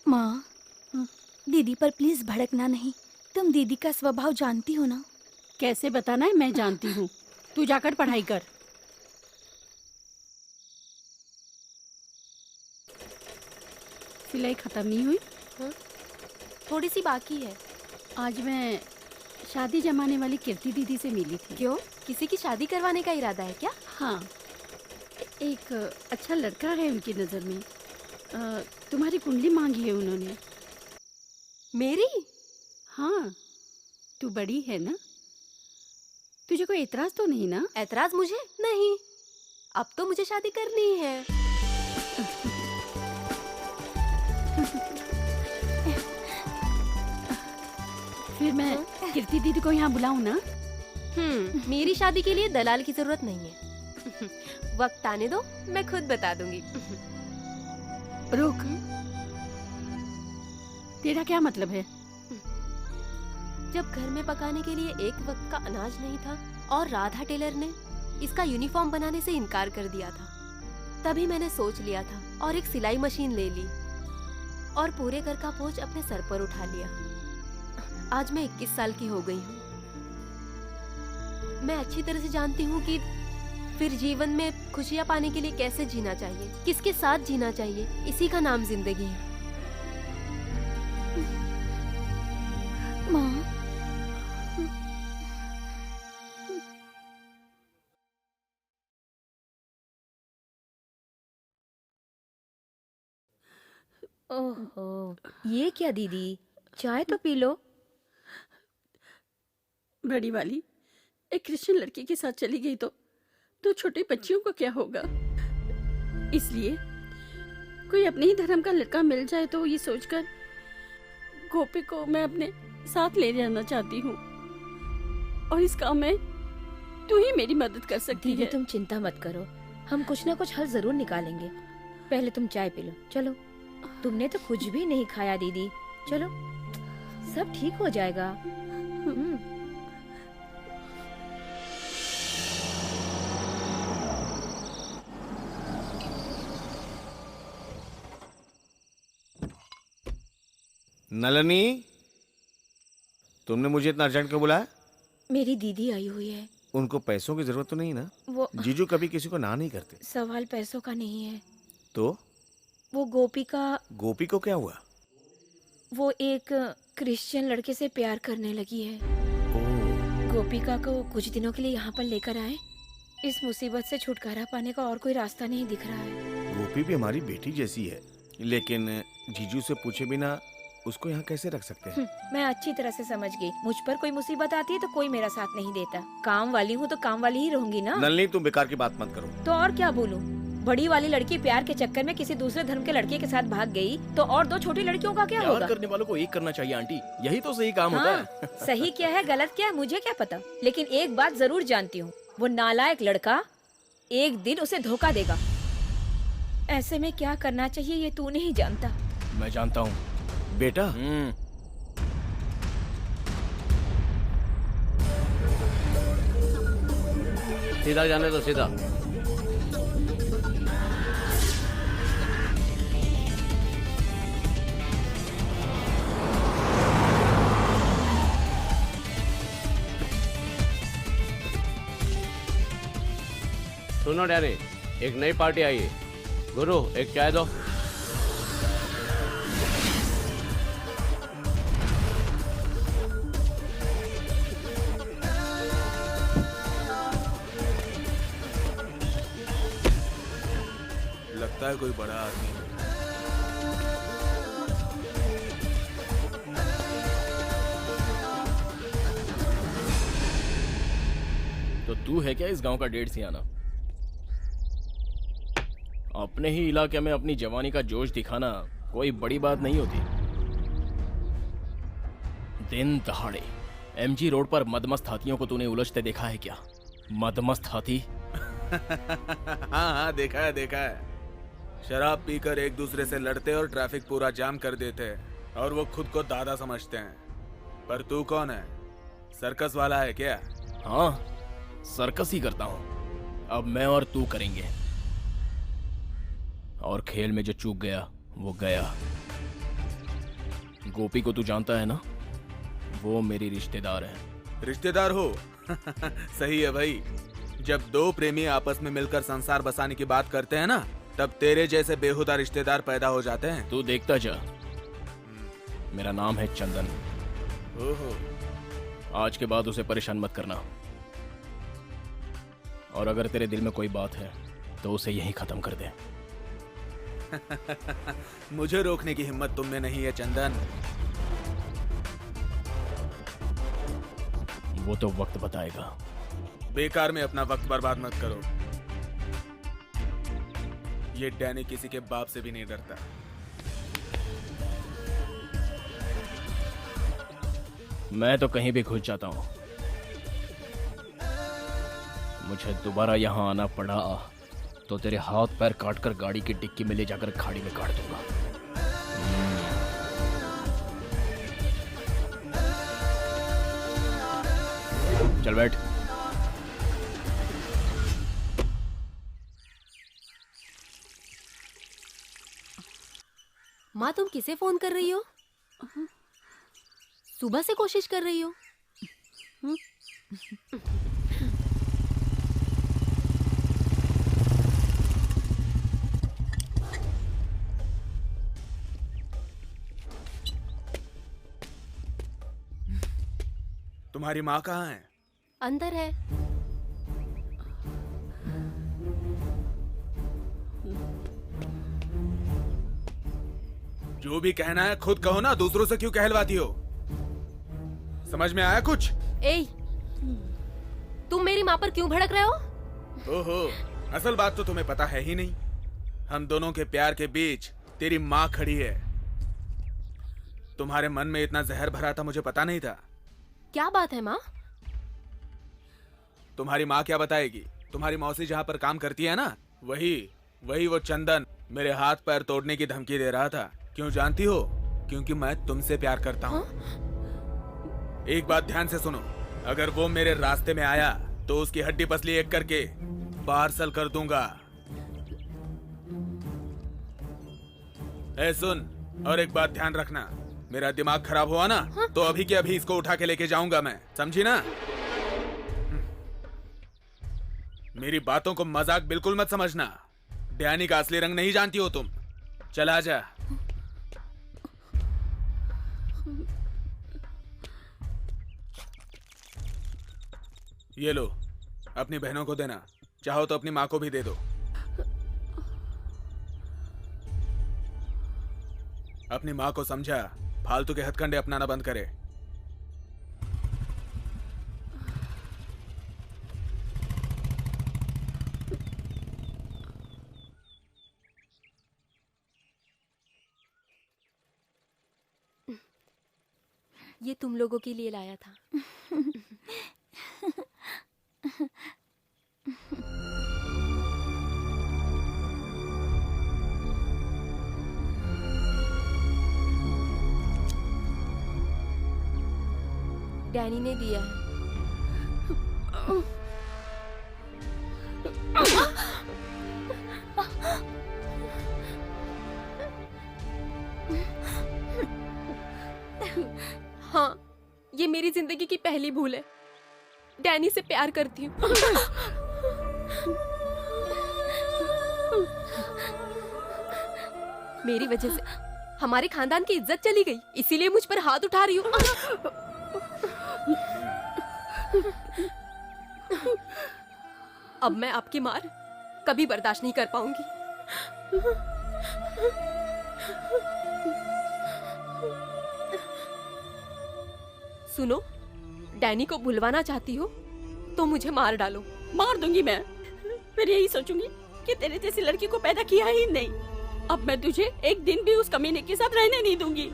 Speaker 14: माँ, दीदी पर प्लीज भड़कना नहीं। तुम दीदी का स्वभाव जानती हो ना।
Speaker 11: कैसे बताना है, मैं जानती हूँ। तू जाकर पढ़ाई कर। सिलाई खत्म नहीं हुई?
Speaker 9: थोड़ी सी बाकी है।
Speaker 11: आज मैं शादी जमाने वाली कीर्ति दीदी से मिली थी।
Speaker 9: क्यों, किसी की शादी करवाने का इरादा है क्या?
Speaker 11: हाँ, एक अच्छा लड़का है उनकी नजर में। तुम्हारी कुंडली मांगी है उन्होंने।
Speaker 9: मेरी?
Speaker 11: हाँ, तू बड़ी है ना, तुझे कोई एतराज तो नहीं ना?
Speaker 9: एतराज मुझे नहीं, अब तो मुझे शादी करनी ही है।
Speaker 11: फिर मैं कीर्ति दीदी को यहाँ बुलाऊं ना?
Speaker 9: मेरी शादी के लिए दलाल की जरूरत नहीं है। वक्त आने दो, मैं खुद बता दूंगी।
Speaker 11: रुक, तेरा क्या मतलब है?
Speaker 9: जब घर में पकाने के लिए एक वक्त का अनाज नहीं था और राधा टेलर ने इसका यूनिफॉर्म बनाने से इनकार कर दिया था, तभी मैंने सोच लिया था और एक सिलाई मशीन ले ली और पूरे घर का बोझ अपने सर पर उठा लिया। आज मैं 21 साल की हो गई हूँ। मैं अच्छी तरह से जानती हूँ कि फिर जीवन में खुशियाँ पाने के लिए कैसे जीना चाहिए, किसके साथ जीना चाहिए, इसी का नाम जिंदगी है।
Speaker 14: माँ,
Speaker 6: ओहो, ये क्या दीदी, चाय तो पी लो।
Speaker 11: बड़ी वाली एक क्रिश्चियन लड़की के साथ चली गई तो दो छोटी बच्चियों को क्या होगा? इसलिए कोई अपने ही धर्म का लड़का मिल जाए तो ये सोचकर गोपी को मैं अपने साथ ले जाना चाहती हूँ, और इस काम में तू ही मेरी मदद कर सकती
Speaker 6: दीदी
Speaker 11: है।
Speaker 6: तुम चिंता मत करो, हम कुछ ना कुछ हल जरूर निकालेंगे। पहले तुम चाय पी लो। चलो, तुमने तो कुछ भी नहीं खाया दीदी। चलो, सब ठीक हो जाएगा।
Speaker 13: नलनी, तुमने मुझे इतना अर्जेंट क्यों बुलाया?
Speaker 6: मेरी दीदी आई हुई है।
Speaker 13: उनको पैसों की जरूरत तो नहीं ना?
Speaker 6: वो
Speaker 13: जीजू कभी किसी को ना नहीं करते।
Speaker 6: सवाल पैसों का नहीं है।
Speaker 13: तो
Speaker 6: वो गोपी को क्या हुआ? वो एक क्रिश्चियन लड़के से प्यार करने लगी है। गोपिका को कुछ दिनों के लिए यहाँ पर लेकर आए। इस मुसीबत से छुटकारा पाने का और कोई रास्ता नहीं दिख रहा है।
Speaker 13: गोपी भी हमारी बेटी जैसी है, लेकिन जीजू से पूछे बिना उसको यहाँ कैसे रख सकते हैं?
Speaker 6: मैं अच्छी तरह से समझ गई। मुझ पर कोई मुसीबत आती है तो कोई मेरा साथ नहीं देता। काम वाली हूँ तो काम वाली ही रहूंगी ना।
Speaker 13: नलनी, तुम बेकार की बात मत करो।
Speaker 6: तो और क्या बोलूं? बड़ी वाली लड़की प्यार के चक्कर में किसी दूसरे धर्म के लड़के के साथ भाग गई तो और दो छोटी लड़कियों का क्या
Speaker 7: प्यार
Speaker 6: होगा?
Speaker 7: करने वालों को एक करना चाहिए आंटी, यही तो सही काम होता है।
Speaker 6: सही क्या है गलत क्या है मुझे क्या पता, लेकिन एक बात जरूर जानती हूँ, वो नालायक लड़का एक दिन उसे धोखा देगा। ऐसे में क्या करना चाहिए ये तू नहीं जानता।
Speaker 7: मैं जानता हूँ।
Speaker 13: बेटा,
Speaker 5: सीधा जाने दो, सीधा। सुनो डैनी, एक नई पार्टी आई है। गुरु, एक चाय दो।
Speaker 4: लगता है कोई बड़ा आदमी है।
Speaker 7: तो तू है क्या इस गांव का डेढ़ सियाना? अपने ही इलाके में अपनी जवानी का जोश दिखाना कोई बड़ी बात नहीं होती। दिन दहाड़े एमजी रोड पर मदमस्त हाथियों को तूने उलझते देखा है क्या? मदमस्त हाथी।
Speaker 4: हाँ, देखा है। शराब पीकर एक दूसरे से लड़ते और ट्रैफिक पूरा जाम कर देते और वो खुद को दादा समझते हैं। पर तू कौन है? सर्कस वाला है क्या?
Speaker 7: हाँ, सर्कस ही करता हूँ। अब मैं और तू करेंगे, और खेल में जो चूक गया वो गया। गोपी को तू जानता है ना? वो मेरी रिश्तेदार है।
Speaker 4: रिश्तेदार हो? सही है भाई। जब दो प्रेमी आपस में मिलकर संसार बसाने की बात करते हैं ना, तब तेरे जैसे बेहुदा रिश्तेदार पैदा हो जाते हैं।
Speaker 7: तू देखता जा। मेरा नाम है चंदन।
Speaker 4: ओहो।
Speaker 7: आज के बाद उसे परेशान मत करना, और अगर तेरे दिल में कोई बात है तो उसे यहीं खत्म कर दे।
Speaker 4: मुझे रोकने की हिम्मत तुम में नहीं है चंदन।
Speaker 7: वो तो वक्त बताएगा।
Speaker 4: बेकार में अपना वक्त बर्बाद मत करो। ये डैनी किसी के बाप से भी नहीं डरता।
Speaker 7: मैं तो कहीं भी घुस जाता हूं। मुझे दोबारा यहां आना पड़ा तो तेरे हाथ पैर काटकर गाड़ी की डिक्की में ले जाकर खाड़ी में काट दूंगा। चल बैठ।
Speaker 9: माँ, तुम किसे फोन कर रही हो? सुबह से कोशिश कर रही हो।
Speaker 4: तुम्हारी माँ कहाँ है?
Speaker 9: अंदर है।
Speaker 4: जो भी कहना है खुद कहो ना, दूसरों से क्यों कहलवाती हो? समझ में आया कुछ?
Speaker 9: ए, तुम मेरी माँ पर क्यों भड़क रहे हो?
Speaker 4: ओहो, असल बात तो तुम्हें पता है ही नहीं। हम दोनों के प्यार के बीच तेरी माँ खड़ी है। तुम्हारे मन में इतना जहर भरा था, मुझे पता नहीं था।
Speaker 9: क्या बात है माँ?
Speaker 4: तुम्हारी माँ क्या बताएगी? तुम्हारी मौसी जहाँ पर काम करती है ना, वही वो चंदन मेरे हाथ पैर तोड़ने की धमकी दे रहा था। क्यों जानती हो? क्योंकि मैं तुमसे प्यार करता हूँ। एक बात ध्यान से सुनो, अगर वो मेरे रास्ते में आया तो उसकी हड्डी पसली एक करके पार्सल कर दूंगा। ए सुन, और एक बात ध्यान रखना, मेरा दिमाग खराब हुआ ना तो अभी के अभी इसको उठा के लेके जाऊंगा मैं, समझी ना? मेरी बातों को मजाक बिल्कुल मत समझना। डैनी का असली रंग नहीं जानती हो तुम। चला जा। ये लो, अपनी बहनों को देना, चाहो तो अपनी माँ को भी दे दो। अपनी माँ को समझा, फालतू के हथकंडे अपनाना बंद करे।
Speaker 9: ये तुम लोगों के लिए लाया था। डैनी ने दिया है। ये मेरी जिंदगी की पहली भूल है। डैनी से प्यार करती हूँ। मेरी वजह से हमारे खानदान की इज्जत चली गई, इसीलिए मुझ पर हाथ उठा रही हूँ। अब मैं आपकी मार कभी बर्दाश्त नहीं कर पाऊंगी। सुनो, डैनी को भुलवाना चाहती हो तो मुझे मार डालो।
Speaker 11: मार दूंगी मैं। फिर यही सोचूंगी कि तेरे जैसी लड़की को पैदा किया ही नहीं। अब मैं तुझे एक दिन भी उस कमीने के साथ रहने नहीं दूंगी।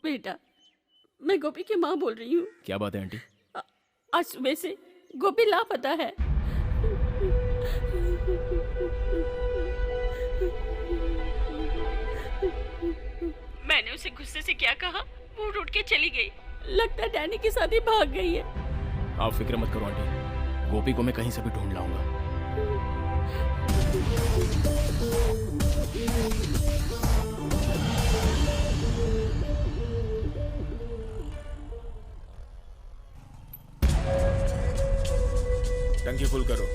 Speaker 11: बेटा, मैं गोपी की माँ बोल रही हूँ।
Speaker 7: क्या बात है आंटी?
Speaker 11: आज सुबह से गोपी लापता है। मैंने उसे गुस्से से क्या कहा, वो उठ के चली गई। लगता है डैनी की शादी भाग गई है।
Speaker 7: आप फिक्र मत करो आंटी, गोपी को मैं कहीं से भी ढूंढ लाऊंगा।
Speaker 13: टंकी फुल करो।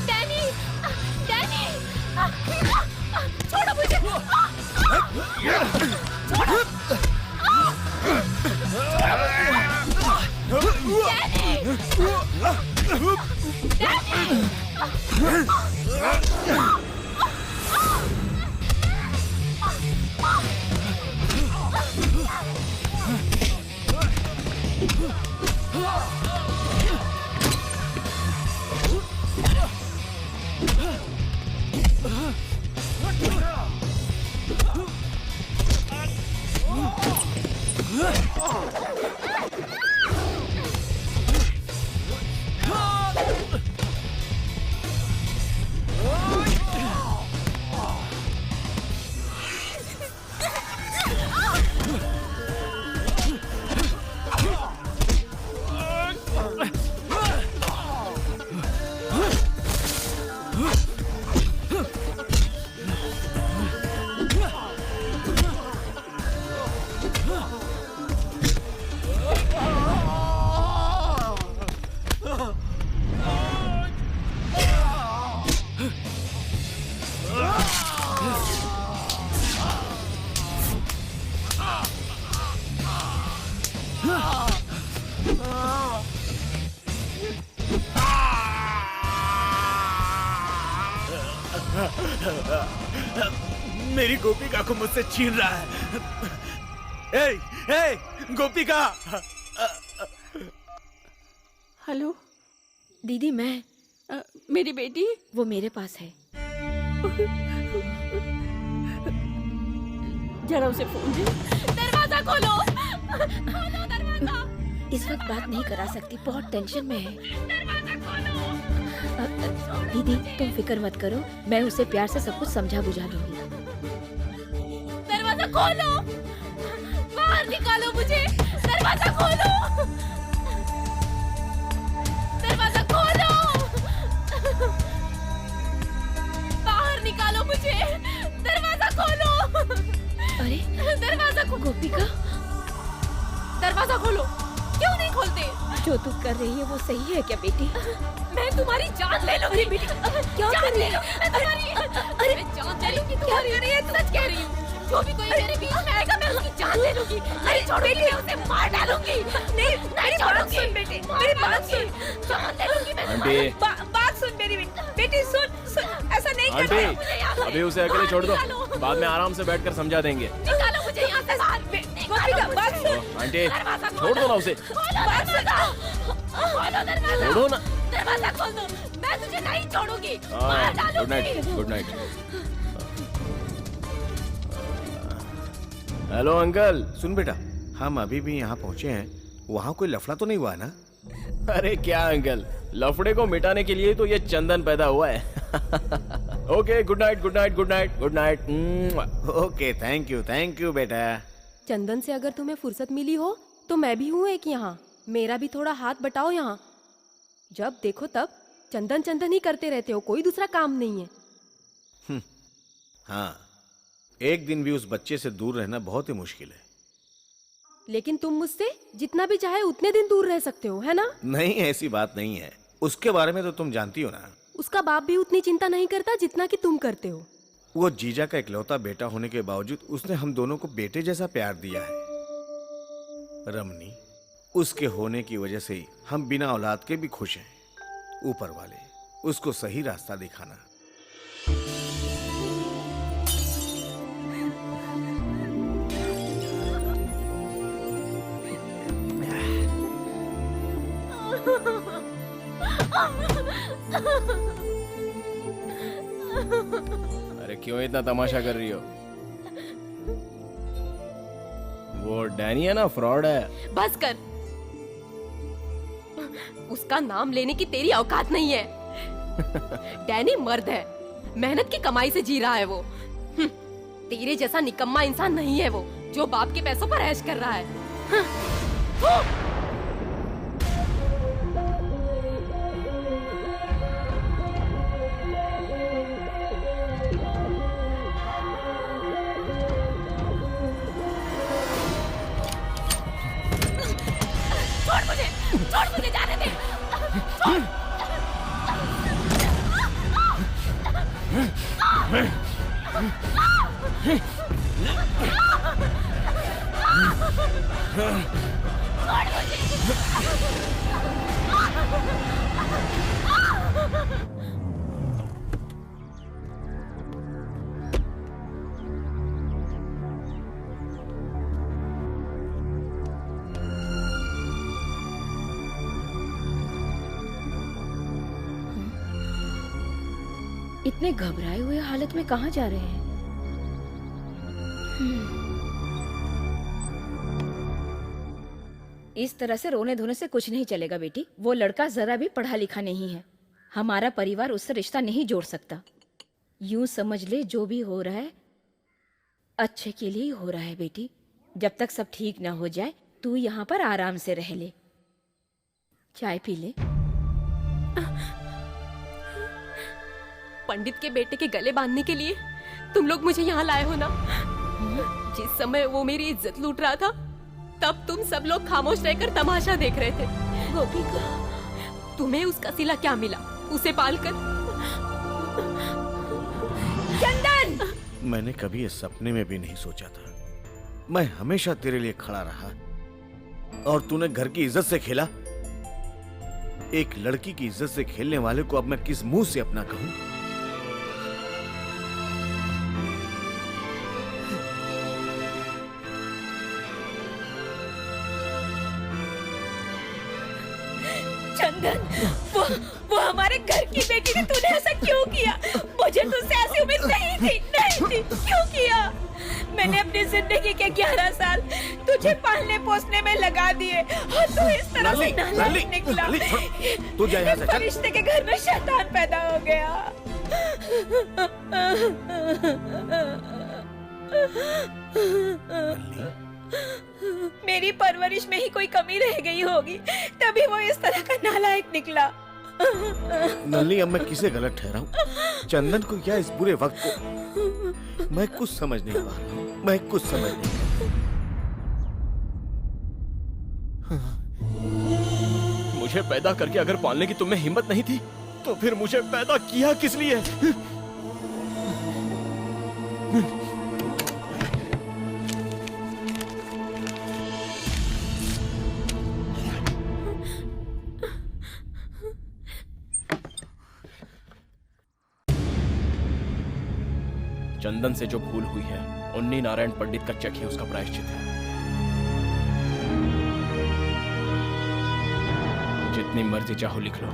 Speaker 9: डैनी, डैनी, छोड़ो मुझे।
Speaker 4: मेरी गोपिका को मुझसे छीन रहा है। ए, गोपिका!
Speaker 11: हेलो,
Speaker 6: दीदी मैं
Speaker 11: मेरी बेटी
Speaker 6: वो मेरे पास है।
Speaker 11: जरा उसे फोन दे।
Speaker 9: दरवाजा खोलो, खोलो दरवाजा।
Speaker 6: इस वक्त बात नहीं करा सकती, बहुत टेंशन में है।
Speaker 9: दरवाजा खोलो।
Speaker 6: दीदी तुम फिक्र मत करो, मैं उसे प्यार से सब कुछ समझा बुझा दूंगी।
Speaker 9: दरवाजा खोलो, बाहर निकालो मुझे। दरवाजा खोलो, दरवाजा खोलो, बाहर निकालो मुझे। दरवाजा खोलो।
Speaker 6: अरे
Speaker 9: दरवाजा खोलो।
Speaker 6: गोपिका,
Speaker 9: दरवाजा खोलो। क्यों नहीं खोलते?
Speaker 6: जो तू कर रही है वो सही है क्या बेटी?
Speaker 9: मैं तुम्हारी जान ले लूंगी बेटी।
Speaker 6: क्या
Speaker 9: जान
Speaker 6: कर रही
Speaker 9: ले
Speaker 6: है?
Speaker 9: लूंगी तुम्हारी। अरे मैं जान ले लूंगी तुम्हारी। अरे ये सच कह रही हूँ। जो भी कोई मेरे बीच में आएगा मैं उसकी जान ले लूंगी। अरे छोड़ूंगी, मैं उसे मार डालूंगी। नहीं नहीं छोड़ूंगी।
Speaker 6: सुन बेटे, मेरी बात सुन।
Speaker 9: जान ले लूंगी मैं
Speaker 7: आंटी।
Speaker 9: तुम्हारी।
Speaker 6: बात सुन मेरी बेटी, सुन ऐसा नहीं करना है। मुझे यहाँ से
Speaker 7: अभी उसे अकेले छोड़ दो,
Speaker 9: निकालो।
Speaker 7: बाद में आराम से बैठकर समझा देंगे।
Speaker 9: निकालो मुझे यहाँ से बाहर।
Speaker 6: गोपिका, बात सुन।
Speaker 7: आंटी
Speaker 9: दरवाजा
Speaker 7: छोड़ दो ना उसे।
Speaker 9: बात सुनो। खोलो दरवाजा।
Speaker 7: छोड़ो ना।
Speaker 9: दरवाजा खोल दो, मैं तुझे नहीं छोड़ूंगी। मार डालूंगी।
Speaker 7: Good night, good night. Hello uncle.
Speaker 13: सुन बेटा, हम अभी भी यहाँ पहुँचे हैं, वहाँ कोई लफड़ा तो नहीं हुआ ना?
Speaker 7: अरे क्या अंकल, लफड़े को मिटाने के लिए तो ये चंदन पैदा हुआ है। Okay, good night, good night, good night, good night.
Speaker 13: Okay, thank you बेटा।
Speaker 9: चंदन से अगर तुम्हें फुर्सत मिली हो तो मैं भी हूँ एक यहाँ। मेरा भी थोड़ा हाथ बटाओ यहाँ। जब देखो तब चंदन चंदन ही करते रहते हो, कोई दूसरा काम नहीं है।
Speaker 13: हाँ, एक दिन भी उस बच्चे से दूर रहना बहुत ही मुश्किल है।
Speaker 9: लेकिन तुम मुझसे जितना भी चाहे उतने दिन दूर रह सकते हो, है ना?
Speaker 13: नहीं, ऐसी बात नहीं है। उसके बारे में तो तुम जानती हो ना।
Speaker 9: उसका बाप भी उतनी चिंता नहीं करता जितना कि तुम करते हो।
Speaker 13: वो जीजा का इकलौता बेटा होने के बावजूद उसने हम दोनों को बेटे जैसा प्यार दिया है। रमनी, उसके होने की वजह से ही हम बिना औलाद के भी खुश हैं। ऊपर वाले उसको सही रास्ता दिखाना।
Speaker 7: अरे क्यों इतना तमाशा कर रही हो? वो डैनी है ना, फ्रॉड है।
Speaker 9: बस कर। उसका नाम लेने की तेरी औकात नहीं है। डैनी मर्द है, मेहनत की कमाई से जी रहा है वो। तेरे जैसा निकम्मा इंसान नहीं है वो, जो बाप के पैसों पर ऐश कर रहा है। छोड़ मुझे जाने दे। छोड़।
Speaker 6: इतने घबराए हुए हालत में कहाँ जा रहे हैं? इस तरह से रोने धोने से कुछ नहीं चलेगा बेटी। वो लड़का जरा भी पढ़ा लिखा नहीं है। हमारा परिवार उससे रिश्ता नहीं जोड़ सकता। यूं समझ ले, जो भी हो रहा है अच्छे के लिए ही हो रहा है बेटी। जब तक सब ठीक ना हो जाए तू यहाँ पर आराम से रह ले। चाय पी ले।
Speaker 9: पंडित के बेटे के गले बांधने के लिए तुम लोग मुझे यहाँ लाए हो ना? जिस समय वो मेरी इज्जत लूट रहा था तब तुम सब लोग खामोश रहकर तमाशा देख रहे थे। गोपिका, तुम्हें उसका सिला क्या मिला उसे पालकर? चंदन!
Speaker 13: मैंने कभी इस सपने में भी नहीं सोचा था। मैं हमेशा तेरे लिए खड़ा रहा और तूने घर की इज्जत से खेला। एक लड़की की इज्जत से खेलने वाले को अब मैं किस मुंह से अपना कहूं?
Speaker 6: चंदन, वो हमारे घर की बेटी ने, तूने ऐसा क्यों किया? मुझे तुझसे ऐसी उम्मीद नहीं थी, नहीं थी। क्यों किया? मैंने अपनी जिंदगी के 11 साल तुझे पालने पोसने में लगा दिए और तू इस तरह से नालायक निकला।
Speaker 13: तू जा यहाँ से, चल।
Speaker 6: फरिश्ते के घर में शैतान पैदा हो गया। मेरी परवरिश में ही कोई कमी रह गई होगी, तभी वो इस तरह का नालायक निकला।
Speaker 13: नल्ली, अब मैं किसे गलत ठहराऊं? चंदन को या इस बुरे वक्त को? मैं कुछ समझ नहीं पा रहा हूं, मैं कुछ समझ नहीं पा
Speaker 7: रहा। मुझे पैदा करके अगर पालने की तुम्हें हिम्मत नहीं थी तो फिर मुझे पैदा किया किस लिए? चंदन से जो भूल हुई है, उन्नी नारायण पंडित का चेक ही उसका प्रायश्चित है। जितनी मर्जी चाहो लिख लो।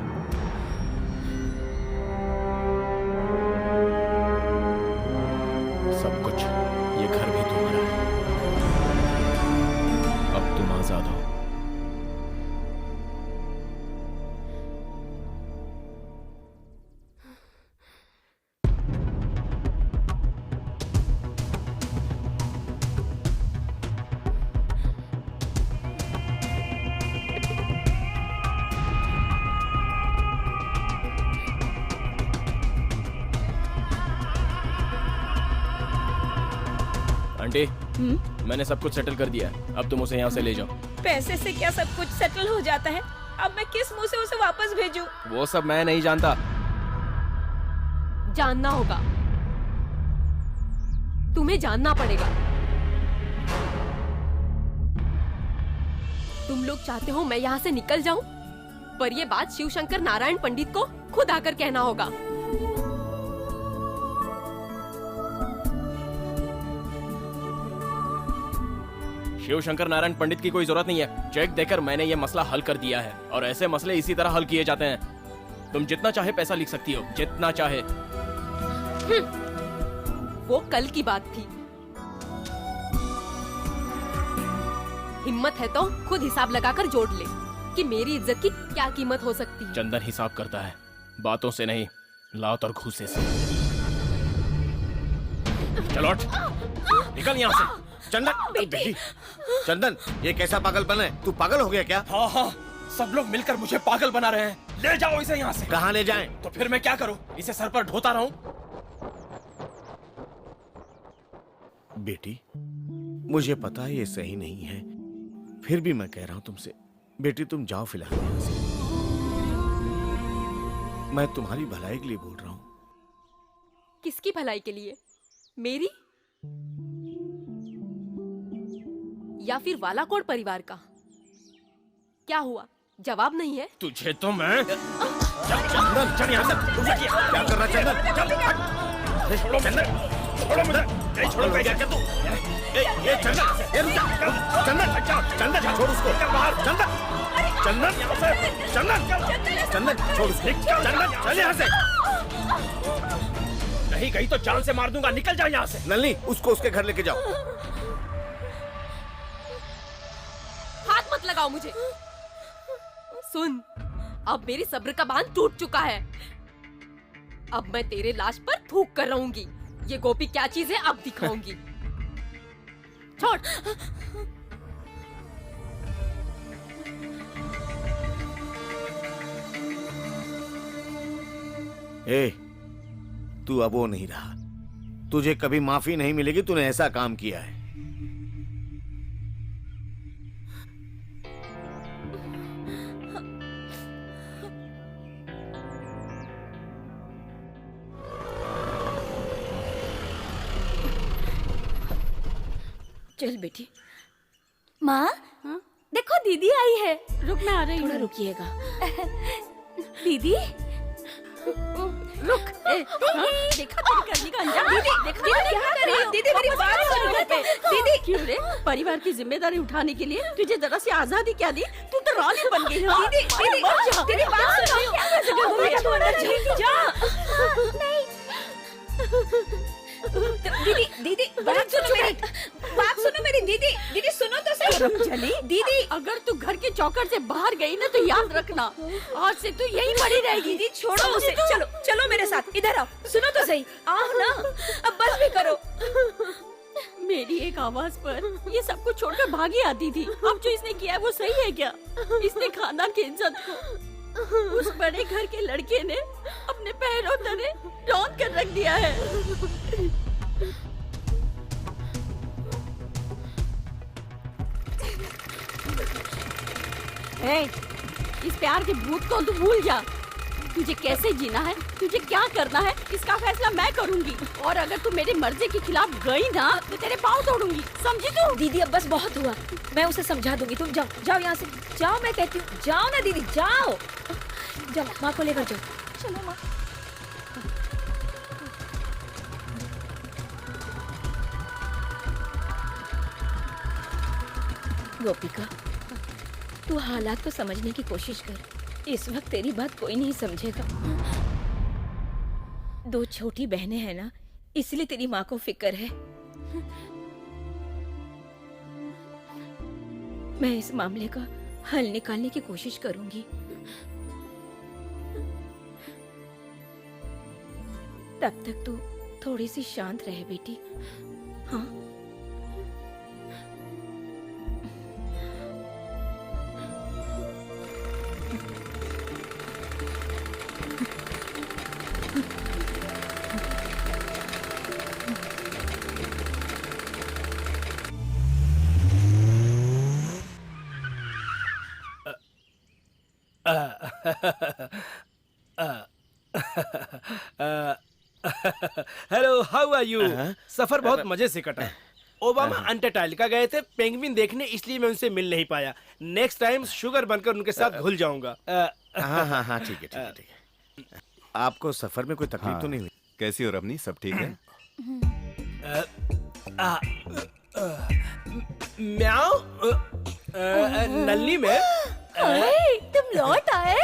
Speaker 7: सब कुछ, ये घर भी तुम्हारा है। अब तुम आजाद हो। आंटी, मैंने सब कुछ सेटल कर दिया है। अब तुम उसे यहाँ से ले जाओ।
Speaker 6: पैसे से क्या सब कुछ सेटल हो जाता है? अब मैं किस मुंह से उसे वापस भेजूं?
Speaker 7: वो सब मैं नहीं जानता।
Speaker 9: जानना होगा, तुम्हें जानना पड़ेगा। तुम लोग चाहते हो मैं यहाँ से निकल जाऊं, पर ये बात शिवशंकर नारायण पंडित को खुद आकर कहना होगा। शिवशंकर नारायण पंडित की कोई जरूरत नहीं है। चेक देकर मैंने ये मसला हल कर दिया है, और ऐसे मसले इसी तरह हल किए जाते हैं। तुम जितना चाहे पैसा लिख सकती हो, जितना चाहे। वो कल की बात थी। हिम्मत है तो खुद हिसाब लगाकर जोड़ ले कि मेरी इज्जत की क्या कीमत हो सकती है।
Speaker 7: चंदन हिसाब करता है, बातों से नहीं, लात और घूसे से। चलो निकल यहाँ से।
Speaker 13: चंदन, बेटी, चंदन, ये कैसा पागलपन है? तू पागल हो गया क्या?
Speaker 7: हाँ हाँ, सब लोग मिलकर मुझे पागल बना रहे हैं। ले जाओ इसे यहाँ से।
Speaker 13: कहाँ ले जाएं?
Speaker 7: तो फिर मैं क्या करूँ? इसे सर पर ढोता रहूं?
Speaker 13: बेटी, मुझे पता है ये सही नहीं है, फिर भी मैं कह रहा हूं तुमसे, बेटी तुम जाओ फिलहाल यहाँ से। मैं तुम्हारी भलाई के लिए बोल रहा हूँ।
Speaker 9: किसकी भलाई के लिए? मेरी या फिर वालाकोड़ परिवार का? क्या हुआ, जवाब नहीं है?
Speaker 7: तुझे तो मैं
Speaker 13: चंदन, चल यहाँ से। क्या कर रहा चंदन? चल, छोड़ो चंदन, छोड़ो मुझे। नहीं छोड़ो, क्या तू? ये चंदन, ये रुक जा। चंदन, चंदन, छोड़ उसको। चंदन, चंदन, चंदन, चंदन, छोड़ उसको। चंदन, चल यहाँ से।
Speaker 7: नहीं गई तो जान से मार दूंगा। निकल जाओ यहाँ से।
Speaker 13: नलिनी, उसको उसके घर लेके जाओ।
Speaker 9: हाथ मत लगाओ मुझे। सुन, अब मेरी सब्र का बांध टूट चुका है। अब मैं तेरे लाश पर थूक कर रहूंगी। ये गोपी क्या चीज है अब दिखाऊंगी। छोड़।
Speaker 13: ए, तू अब वो नहीं रहा। तुझे कभी माफी नहीं मिलेगी, तूने ऐसा काम किया है।
Speaker 6: चल बेटी।
Speaker 14: माँ, देखो दीदी आई है।
Speaker 11: रुक, मैं आ रही हूँ।
Speaker 6: थोड़ा रुकिएगा।
Speaker 14: दीदी,
Speaker 11: रुक। देखा तेरी करनी का अंजाम? दीदी देखा क्या कर रही हो?
Speaker 6: दीदी मेरी बात सुनो घर पे।
Speaker 11: दीदी क्यों रे? परिवार की जिम्मेदारी उठाने के लिए तुझे जरा सी आजादी क्या दी? तू तो रानी बन गई। हाँ?
Speaker 6: दीदी दीदी दीदी बात सुनो। बेटा तू अंदर जा। दीदी दीदी बात सुनो मेरी दीदी। दीदी सुनो तो सही।
Speaker 11: चली
Speaker 6: दीदी
Speaker 11: अगर तू घर के चौखट से बाहर गई ना तो याद रखना आज से तू यहीं पड़ी रहेगी।
Speaker 6: दीदी छोड़ो उसे। चलो चलो मेरे साथ इधर आओ। सुनो तो सही। आओ ना अब बस भी करो।
Speaker 11: मेरी एक आवाज पर ये सब कुछ छोड़कर भागी आती थी। अब जो इसने किया है वो सही है क्या? इसने खानदान की इज्जत को उस बड़े घर के लड़के ने अपने पैरों तले रौंद कर रख दिया है। इस प्यार के भूत को तू भूल जा। तुझे कैसे जीना है, तुझे क्या करना है, इसका फैसला मैं करूंगी। और अगर तू मेरी मर्जी के खिलाफ गई ना तो तेरे पाँव तोड़ूंगी, समझी तू?
Speaker 6: दीदी अब बस बहुत हुआ। मैं उसे समझा दूंगी। तुम जाओ जाओ यहाँ से जाओ। मैं कहती हूँ जाओ ना दीदी जाओ। जाओ माँ को लेकर जाओ। चलो माँ। गोपिका तू हालात को समझने की कोशिश कर। इस वक्त तेरी बात कोई नहीं समझेगा। 2 छोटी बहनें हैं ना, इसलिए तेरी माँ को फिक्र है। मैं इस मामले का हल निकालने की कोशिश करूंगी। तब तक तू थोड़ी सी शांत रहे बेटी। हाँ
Speaker 2: हेलो हाउ आर यू? सफर बहुत मजे से कटा। ओबामा अंटार्कटिका गए थे पेंगुइन देखने, इसलिए मैं उनसे मिल नहीं पाया। नेक्स्ट टाइम शुगर बनकर उनके साथ घुल जाऊंगा।
Speaker 13: हाँ हाँ हाँ ठीक है ठीक है ठीक है। आपको सफर में कोई तकलीफ तो नहीं हुई?
Speaker 3: कैसी हो रमनी, सब ठीक है?
Speaker 2: म्याऊ नल्ली में
Speaker 14: तुम लौट आए?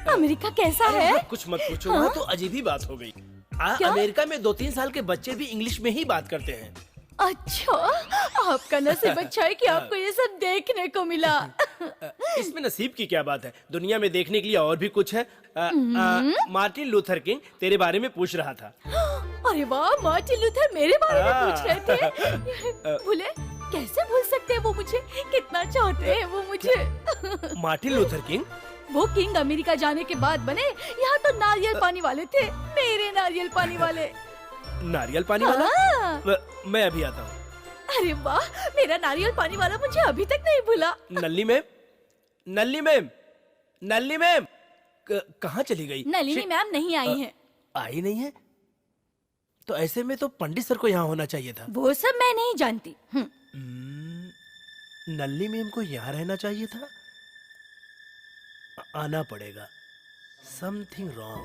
Speaker 14: अमेरिका कैसा है?
Speaker 2: कुछ मत पूछो। वहाँ तो अजीब ही बात हो गई। अमेरिका में 2-3 साल के बच्चे भी इंग्लिश में ही बात करते हैं।
Speaker 14: अच्छा आपका नसीब अच्छा है कि आपको ये सब देखने को मिला।
Speaker 2: इसमें नसीब की क्या बात है, दुनिया में देखने के लिए और भी कुछ है। मार्टिन लूथर किंग तेरे बारे में पूछ रहा था।
Speaker 14: अरे वाह, मार्टिन लूथर मेरे बारे में पूछ रहे थे। भूले कैसे भूल सकते हैं वो मुझे, कितना चाहते हैं वो मुझे।
Speaker 2: मार्टिन लूथर किंग
Speaker 14: वो किंग अमेरिका जाने के बाद बने। यहाँ तो नारियल पानी वाले थे, मेरे नारियल पानी वाले।
Speaker 2: नारियल पानी वाला? मैं अभी आता हूँ।
Speaker 14: अरे वाह, मेरा नारियल पानी वाला मुझे अभी तक नहीं भूला।
Speaker 2: नल्ली मैम, नल्ली मैम, नल्ली मैम कहाँ चली गई?
Speaker 14: नलिनी मैम नहीं आई हैं।
Speaker 2: आई नहीं है? तो ऐसे में तो पंडित सर को यहाँ होना चाहिए था।
Speaker 14: वो सब मैं नहीं जानती।
Speaker 2: नल्ली मैम को यहाँ रहना चाहिए था। आना पड़ेगा। Something wrong.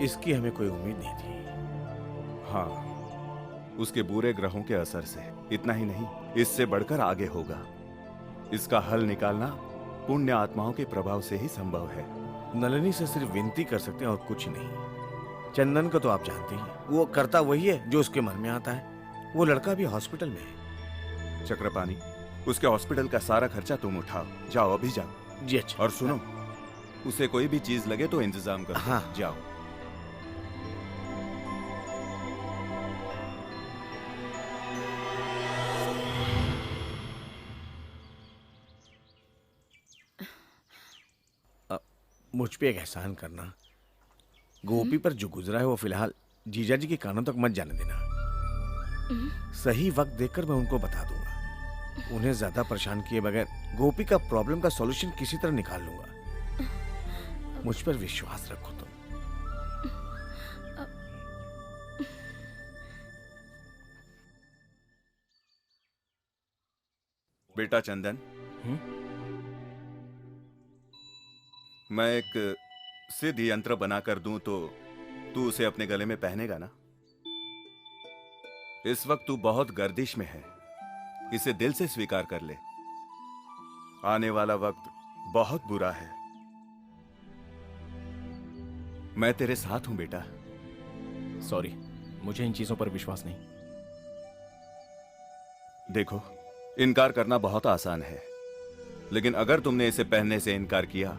Speaker 13: इसकी हमें कोई उम्मीद नहीं थी।
Speaker 3: हाँ, उसके बुरे ग्रहों के असर से। इतना ही नहीं, इससे बढ़कर आगे होगा। इसका हल निकालना पुण्य आत्माओं के प्रभाव से ही संभव है।
Speaker 13: नलिनी से सिर्फ विनती कर सकते हैं और कुछ नहीं। चंदन को तो आप जानते हैं, वो करता वही है जो उसके मन में आता है। वो लड़का भी हॉस्पिटल में है।
Speaker 3: चक्रपाणी, उसके हॉस्पिटल का सारा खर्चा तुम उठाओ। जाओ, अभी जाओ।
Speaker 13: जी अच्छा।
Speaker 3: और सुनो, उसे कोई भी चीज लगे तो इंतजाम करो।
Speaker 13: हाँ
Speaker 3: जाओ।
Speaker 13: मुझ पे एक एहसान करना, गोपी पर जो गुजरा है वो फिलहाल जीजा जी के कानों तक मत जाने देना। सही वक्त देखकर मैं उनको बता दूंगा। उन्हें ज्यादा परेशान किए बगैर गोपी का प्रॉब्लम का सॉल्यूशन किसी तरह निकाल लूंगा। मुझ पर विश्वास रखो तुम।
Speaker 3: बेटा चंदन, मैं एक सिद्ध यंत्र बनाकर दूं तो तू उसे अपने गले में पहनेगा ना? इस वक्त तू बहुत गर्दिश में है, इसे दिल से स्वीकार कर ले। आने वाला वक्त बहुत बुरा है। मैं तेरे साथ हूं बेटा।
Speaker 7: सॉरी, मुझे इन चीजों पर विश्वास नहीं।
Speaker 3: देखो, इनकार करना बहुत आसान है, लेकिन अगर तुमने इसे पहनने से इनकार किया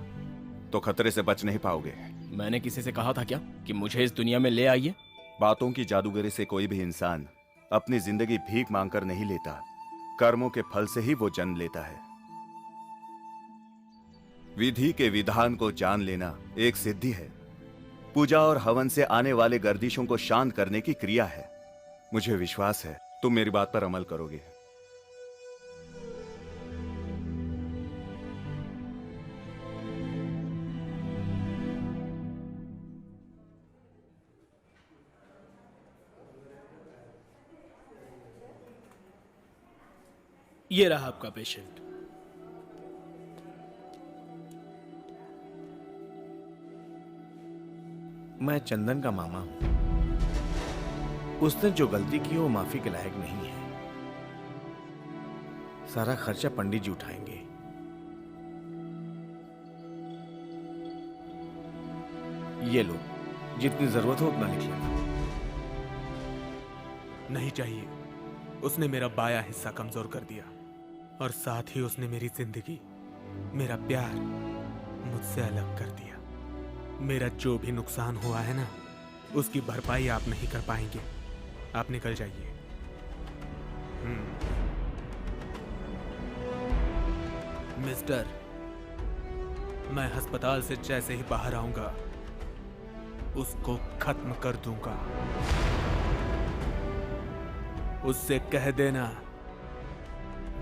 Speaker 3: तो खतरे से बच नहीं पाओगे।
Speaker 7: मैंने किसी से कहा था क्या कि मुझे इस दुनिया में ले आइए?
Speaker 3: बातों की जादूगरी से कोई भी इंसान अपनी जिंदगी भीख मांगकर नहीं लेता, कर्मों के फल से ही वो जन्म लेता है। विधि के विधान को जान लेना एक सिद्धि है। पूजा और हवन से आने वाले गर्दिशों को शांत करने की क्रिया है। मुझे विश्वास है तुम मेरी बात पर अमल करोगे।
Speaker 2: ये रहा आपका पेशेंट।
Speaker 13: मैं चंदन का मामा हूं। उसने जो गलती की वो माफी के लायक नहीं है। सारा खर्चा पंडित जी उठाएंगे। ये लो, जितनी जरूरत हो उतना लिख लेना।
Speaker 4: नहीं चाहिए। उसने मेरा बाया हिस्सा कमजोर कर दिया और साथ ही उसने मेरी जिंदगी, मेरा प्यार मुझसे अलग कर दिया। मेरा जो भी नुकसान हुआ है ना, उसकी भरपाई आप नहीं कर पाएंगे। आप निकल जाइए। मिस्टर, मैं अस्पताल से जैसे ही बाहर आऊंगा उसको खत्म कर दूंगा। उससे कह देना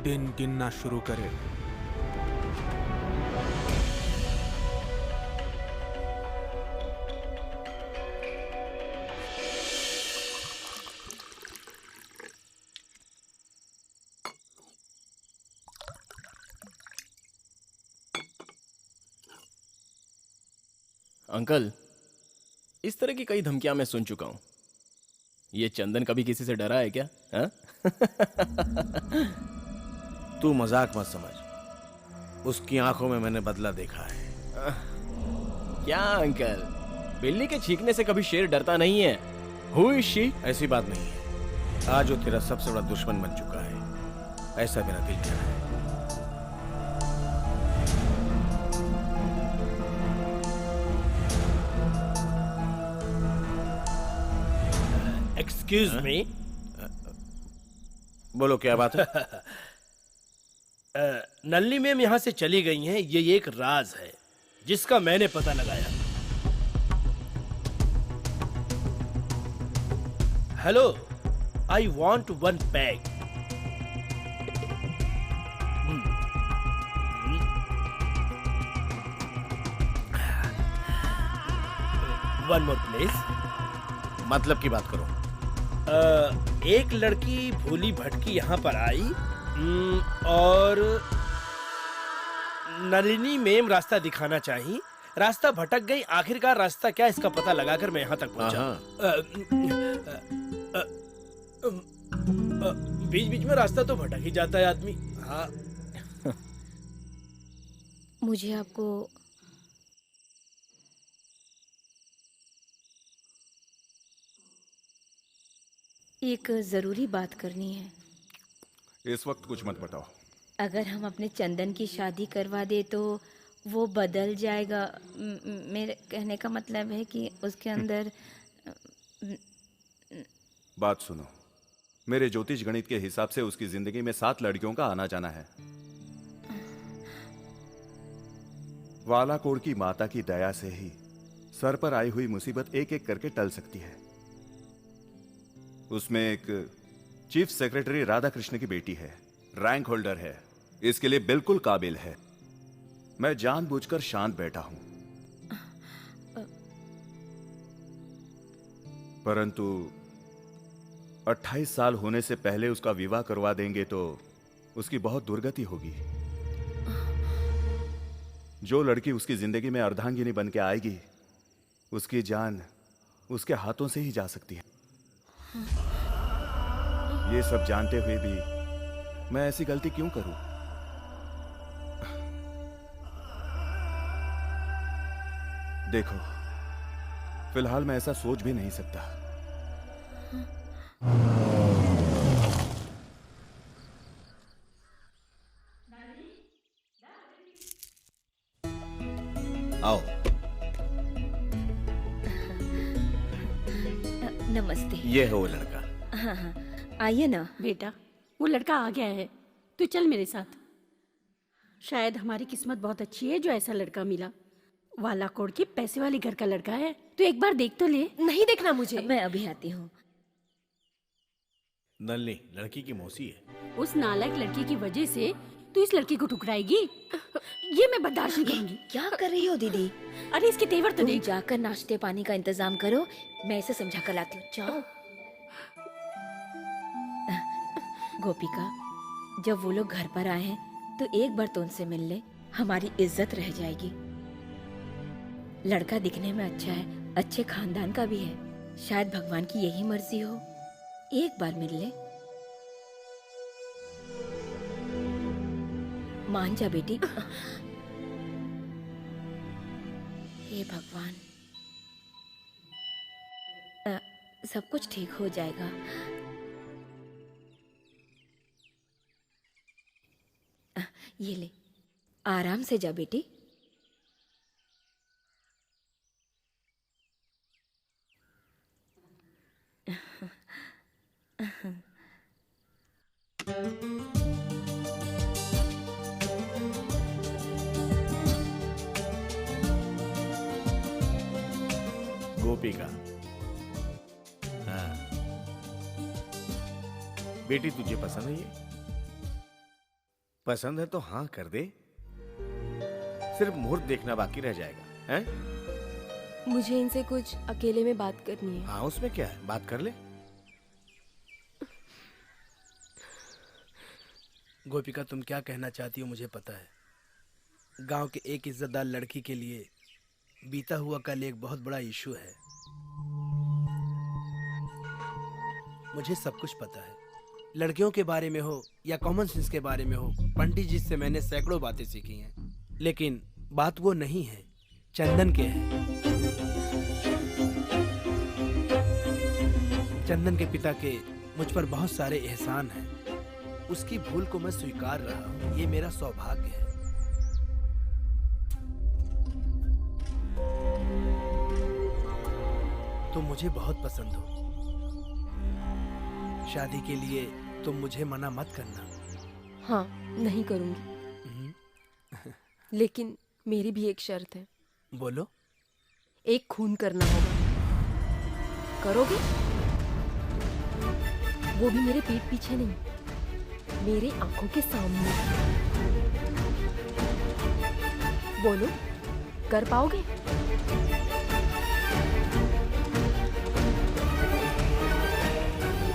Speaker 4: दिन गिनना शुरू करे।
Speaker 7: अंकल, इस तरह की कई धमकियां मैं सुन चुका हूं। ये चंदन कभी किसी से डरा है क्या? हा?
Speaker 13: तू मजाक मत समझ। उसकी आंखों में मैंने बदला देखा है।
Speaker 7: क्या अंकल, बिल्ली के छींकने से कभी शेर डरता नहीं है? Who is she?
Speaker 13: ऐसी बात नहीं है। आज वो तेरा सबसे बड़ा दुश्मन बन चुका है, ऐसा मेरा दिल कह रहा है।
Speaker 2: Excuse me.
Speaker 13: बोलो, क्या बात है?
Speaker 2: नल्ली मैम यहाँ से चली गई हैं, ये एक राज है जिसका मैंने पता लगाया। Hello, I want 1 pack. One more please.
Speaker 13: मतलब की बात करो।
Speaker 2: एक लड़की भूली भटकी यहाँ पर आई और नलिनी मैम रास्ता दिखाना चाहिए। रास्ता भटक गई, आखिरकार रास्ता क्या इसका पता लगाकर मैं यहाँ तक पहुँचा। बीच बीच में रास्ता तो भटक ही जाता है आदमी। हाँ।
Speaker 6: मुझे आपको एक जरूरी बात करनी है।
Speaker 3: इस वक्त कुछ मत बताओ।
Speaker 6: अगर हम अपने चंदन की शादी करवा दे तो वो बदल जाएगा। मेरे कहने का मतलब है कि उसके अंदर
Speaker 3: बात सुनो, मेरे ज्योतिष गणित के हिसाब से उसकी जिंदगी में 7 लड़कियों का आना जाना है। वालाकोड़ की माता की दया से ही सर पर आई हुई मुसीबत एक एक करके टल सकती है। उसमें एक चीफ सेक्रेटरी राधा कृष्ण की बेटी है, रैंक होल्डर है, इसके लिए बिल्कुल काबिल है। मैं जानबूझकर शांत बैठा हूं, परंतु 28 साल होने से पहले उसका विवाह करवा देंगे तो उसकी बहुत दुर्गति होगी। जो लड़की उसकी जिंदगी में अर्धांगिनी बन के आएगी, उसकी जान उसके हाथों से ही जा सकती है। ये सब जानते हुए भी मैं ऐसी गलती क्यों करूं? देखो, फिलहाल मैं ऐसा सोच भी नहीं सकता।
Speaker 1: आओ।
Speaker 6: नमस्ते।
Speaker 1: ये है वो लड़का।
Speaker 6: हाँ हाँ, आइए ना।
Speaker 11: बेटा, वो लड़का आ गया है, तू चल मेरे साथ। शायद हमारी किस्मत बहुत अच्छी है जो ऐसा लड़का मिला। वाला कोड के पैसे वाले घर का लड़का है, तू एक बार देख तो ले।
Speaker 9: नहीं देखना मुझे।
Speaker 6: मैं अभी आती हूँ।
Speaker 13: नलनी लड़की की मौसी है।
Speaker 11: उस नालायक लड़की की वजह से तू इस लड़की को ठुकराएगी? ये मैं बर्दाश्त नहीं करूंगी।
Speaker 6: क्या कर रही हो दीदी?
Speaker 11: अरे इसके तेवर तो
Speaker 6: तुम
Speaker 11: देख।
Speaker 6: जाकर नाश्ते पानी का इंतजाम करो, मैं इसे समझा कर लाती हूँ। जाओ। गोपिका, जब वो लोग घर पर आए हैं तो एक बार तो उनसे मिल ले, हमारी इज्जत रह जाएगी। लड़का दिखने में अच्छा है, अच्छे खानदान का भी है, शायद भगवान की यही मर्जी हो। एक बार मिल ले। मान जा बेटी। हे भगवान, सब कुछ ठीक हो जाएगा। ये ले, आराम से जा बेटी।
Speaker 13: गोपिका, हाँ बेटी, तुझे पसंद है ये? पसंद है तो हाँ कर दे। सिर्फ मुहूर्त देखना बाकी रह जाएगा, हैं?
Speaker 9: मुझे इनसे कुछ अकेले में बात करनी है।
Speaker 13: हाँ, उसमें क्या है, बात कर ले।
Speaker 2: गोपिका, तुम क्या कहना चाहती हो मुझे पता है। गांव के एक इज्जतदार लड़की के लिए बीता हुआ कल एक बहुत बड़ा इशू है। मुझे सब कुछ पता है, लड़कियों के बारे में हो या कॉमन सेंस के बारे में हो। पंडित जी से मैंने सैकड़ों बातें सीखी हैं, लेकिन बात वो नहीं है, चंदन के है। चंदन के पिता के मुझ पर बहुत सारे एहसान हैं। उसकी भूल को मैं स्वीकार रहा हूं, ये मेरा सौभाग्य है। तुम मुझे बहुत पसंद हो। शादी के लिए तुम मुझे मना मत करना।
Speaker 9: हाँ, नहीं करूंगी। लेकिन मेरी भी एक शर्त है।
Speaker 2: बोलो।
Speaker 9: एक खून करना होगा। करोगे? वो भी मेरे पीठ पीछे नहीं, मेरे आंखों के सामने। बोलो, कर पाओगे?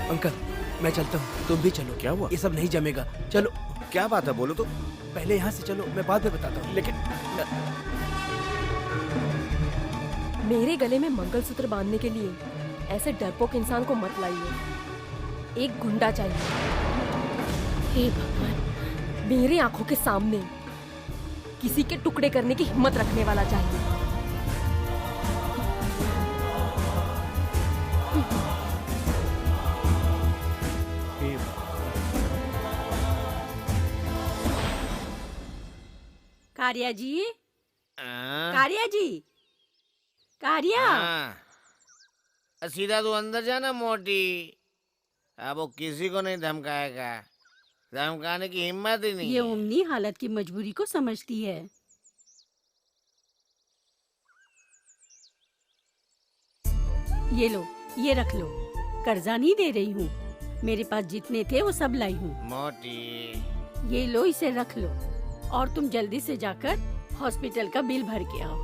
Speaker 2: अंकल, मैं चलता हूँ, तुम भी चलो।
Speaker 13: क्या हुआ?
Speaker 2: ये सब नहीं जमेगा, चलो।
Speaker 13: क्या बात है, बोलो तो।
Speaker 2: पहले यहाँ से चलो, मैं बाद में बताता हूँ।
Speaker 13: लेकिन
Speaker 9: मेरे गले में मंगलसूत्र बांधने के लिए ऐसे डरपोक इंसान को मत लाइए। एक गुंडा चाहिए। हे भगवान, मेरे आंखों के सामने किसी के टुकड़े करने की हिम्मत रखने वाला चाहिए।
Speaker 11: कारिया जी, कारिया जी, कारिया।
Speaker 8: सीधा तू अंदर जाना मोटी। अब वो किसी को नहीं धमकाएगा, धमकाने की हिम्मत ही नहीं
Speaker 11: ये
Speaker 8: है।
Speaker 11: उम्नी हालत की मजबूरी को समझती है। ये लो, ये रख लो, कर्जा नहीं दे रही हूँ। मेरे पास जितने थे वो सब लाई हूँ।
Speaker 8: मोटी,
Speaker 11: ये लो, इसे रख लो और तुम जल्दी से जाकर हॉस्पिटल का बिल भर के आओ।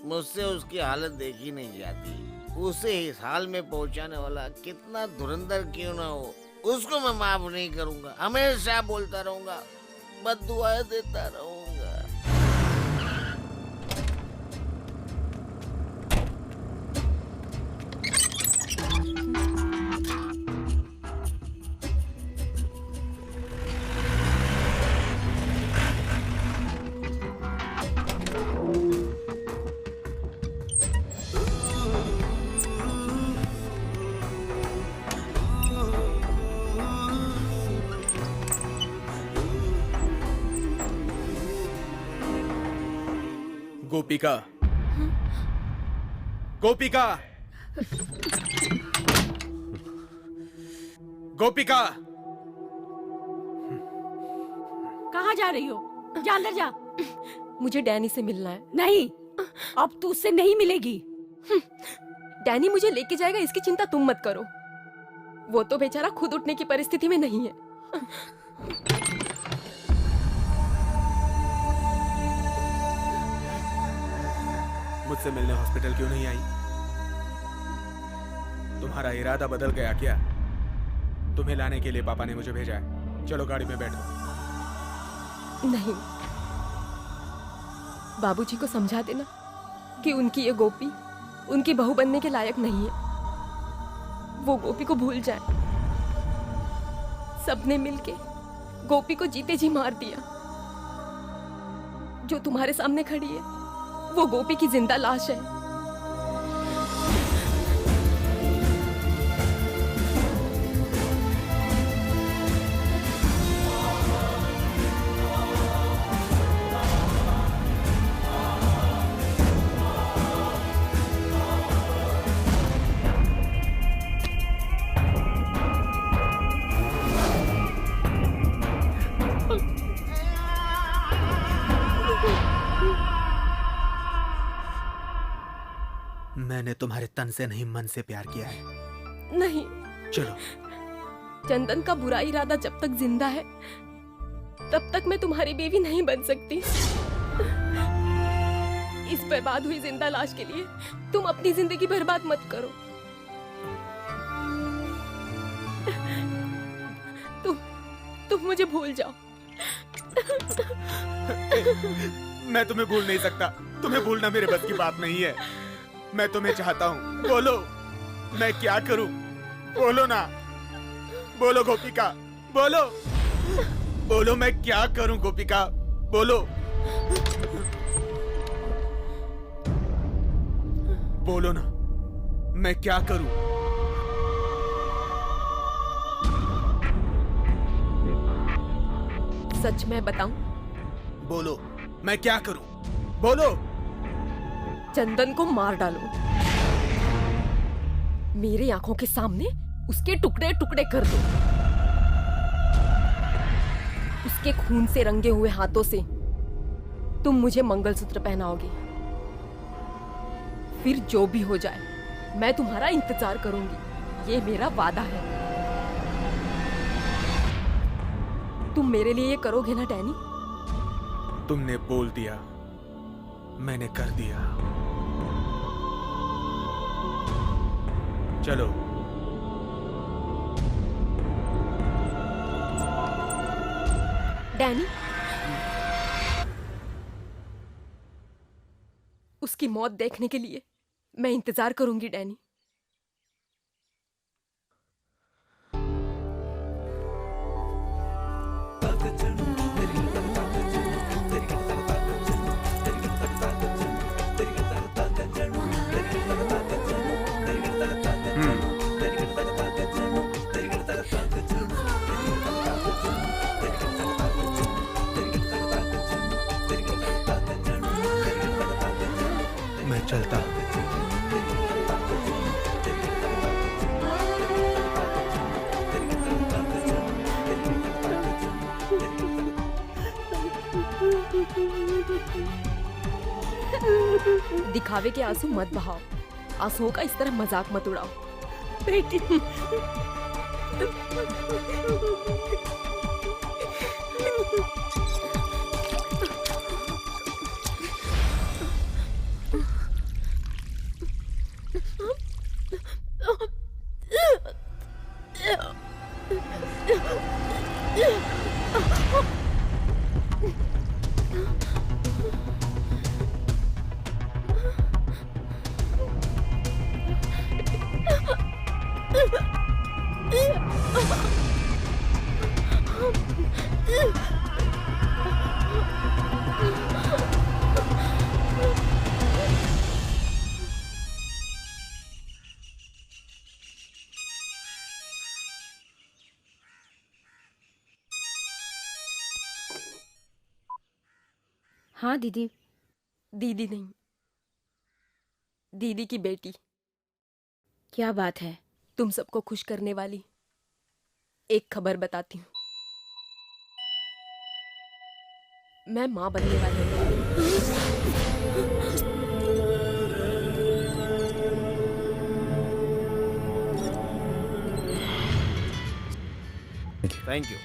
Speaker 8: मुझसे उसकी हालत देखी नहीं जाती। उसे इस हाल में पहुंचाने वाला कितना धुरंधर क्यों ना हो, उसको मैं माफ नहीं करूंगा। हमेशा बोलता रहूंगा, बद्दुआएं देता रहूंगा।
Speaker 4: गोपिका, गोपिका, गोपिका,
Speaker 11: कहाँ जा रही हो? जा अंदर जा।
Speaker 9: मुझे डैनी से मिलना है।
Speaker 11: नहीं, अब तू उससे नहीं मिलेगी।
Speaker 9: डैनी मुझे लेके जाएगा, इसकी चिंता तुम मत करो। वो तो बेचारा खुद उठने की परिस्थिति में नहीं है।
Speaker 4: मुझसे मिलने हॉस्पिटल क्यों नहीं आई? तुम्हारा इरादा बदल गया क्या? तुम्हें लाने के लिए पापा ने मुझे भेजा है। चलो गाड़ी में बैठो।
Speaker 9: नहीं, बाबूजी को समझा देना कि उनकी ये गोपी उनकी बहू बनने के लायक नहीं है। वो गोपी को भूल जाए। सबने मिलके गोपी को जीते जी मार दिया। जो तुम्हारे सामने खड़ी है वो गोपी की जिंदा लाश है।
Speaker 4: मैंने तुम्हारे तन से नहीं मन से प्यार किया है।
Speaker 9: नहीं,
Speaker 4: चलो।
Speaker 9: चंदन का बुरा इरादा जब तक जिंदा है तब तक मैं तुम्हारी बीवी नहीं बन सकती। इस बर्बाद हुई जिंदा लाश के लिए तुम अपनी जिंदगी बर्बाद मत करो। तुम मुझे भूल जाओ।
Speaker 4: मैं तुम्हें भूल नहीं सकता। तुम्हें भूलना मेरे बस की बात नहीं है। मैं तुम्हें चाहता हूँ। बोलो, मैं क्या करूँ? बोलो ना, बोलो गोपिका, बोलो, बोलो मैं क्या करूँ गोपिका, बोलो, बोलो ना, मैं क्या करूँ?
Speaker 9: सच में बताऊं?
Speaker 4: बोलो, मैं क्या करूँ? बोलो।
Speaker 9: चंदन को मार डालो। मेरी आंखों के सामने उसके टुकड़े टुकड़े कर दो। उसके खून से रंगे हुए हाथों से तुम मुझे मंगलसूत्र पहनाओगे। फिर जो भी हो जाए मैं तुम्हारा इंतजार करूंगी। ये मेरा वादा है। तुम मेरे लिए ये करोगे ना डैनी?
Speaker 4: तुमने बोल दिया, मैंने कर दिया। चलो।
Speaker 9: डैनी, उसकी मौत देखने के लिए मैं इंतजार करूंगी डैनी।
Speaker 4: मैं चलता हूँ।
Speaker 9: दिखावे के आंसू मत बहाओ। आंसुओं का इस तरह मजाक मत उड़ाओ।
Speaker 11: बेटी,
Speaker 6: हाँ दीदी,
Speaker 9: दीदी नहीं, दीदी की बेटी।
Speaker 6: क्या बात है?
Speaker 9: तुम सबको खुश करने वाली एक खबर बताती हूँ। मैं माँ बनने वाली हूँ।
Speaker 13: Thank you.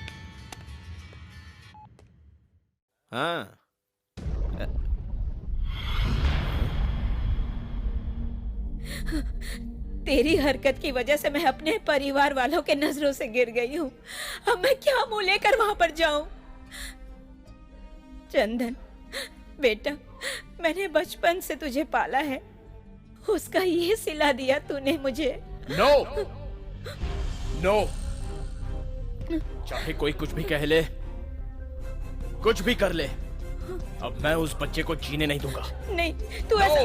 Speaker 13: हाँ,
Speaker 6: तेरी हरकत की वजह से मैं अपने परिवार वालों के नजरों से गिर गई हूँ। अब मैं क्या मुंह लेकर वहां पर जाऊं? चंदन बेटा, मैंने बचपन से तुझे पाला है, उसका ये सिला दिया तूने मुझे।
Speaker 7: नो नो, चाहे कोई कुछ भी कह ले, कुछ भी कर ले, अब मैं उस बच्चे को जीने नहीं दूंगा।
Speaker 6: नहीं, तू ऐसा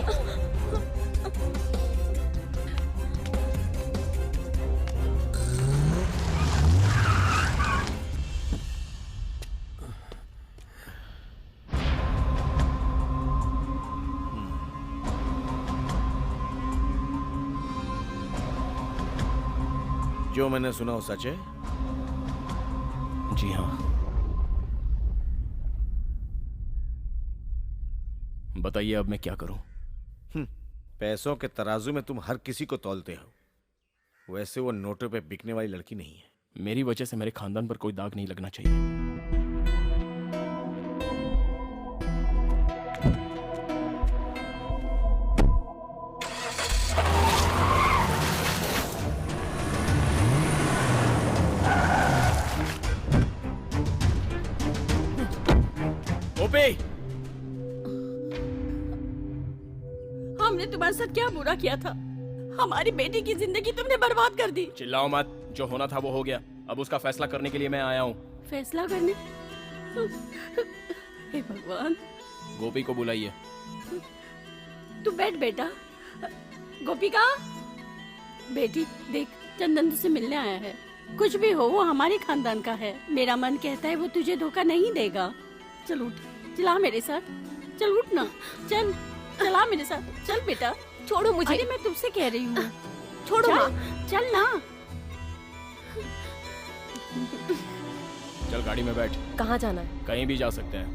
Speaker 13: जो मैंने सुना वो सच है?
Speaker 7: जी हाँ। बताइए अब मैं क्या करूं?
Speaker 13: पैसों के तराजू में तुम हर किसी को तौलते हो। वैसे वो नोटों पे बिकने वाली लड़की नहीं है।
Speaker 7: मेरी वजह से मेरे खानदान पर कोई दाग नहीं लगना चाहिए।
Speaker 11: हमने तुम्हारे साथ क्या बुरा किया था? हमारी बेटी की जिंदगी तुमने बर्बाद कर दी।
Speaker 7: चिल्लाओ मत, जो होना था वो हो गया। अब उसका फैसला करने के लिए मैं आया हूँ।
Speaker 11: फैसला करने? हे भगवान।
Speaker 7: गोपी को बुलाइए।
Speaker 11: तू बैठ बेटा। गोपिका, बेटी देख, चंदन तुझसे मिलने आया है। कुछ भी हो वो हमारे खानदान का है। मेरा मन कहता है वो तुझे धोखा नहीं देगा। चल उठ, चला मेरे साथ। चल उठ ना, चल चला मेरे साथ। चल बेटा।
Speaker 9: छोड़ो मुझे।
Speaker 11: अरे मैं तुमसे कह रही हूँ,
Speaker 9: छोड़ो ना।
Speaker 11: चल ना।
Speaker 7: चल गाड़ी में बैठ।
Speaker 9: कहाँ जाना है?
Speaker 7: कहीं भी जा सकते हैं,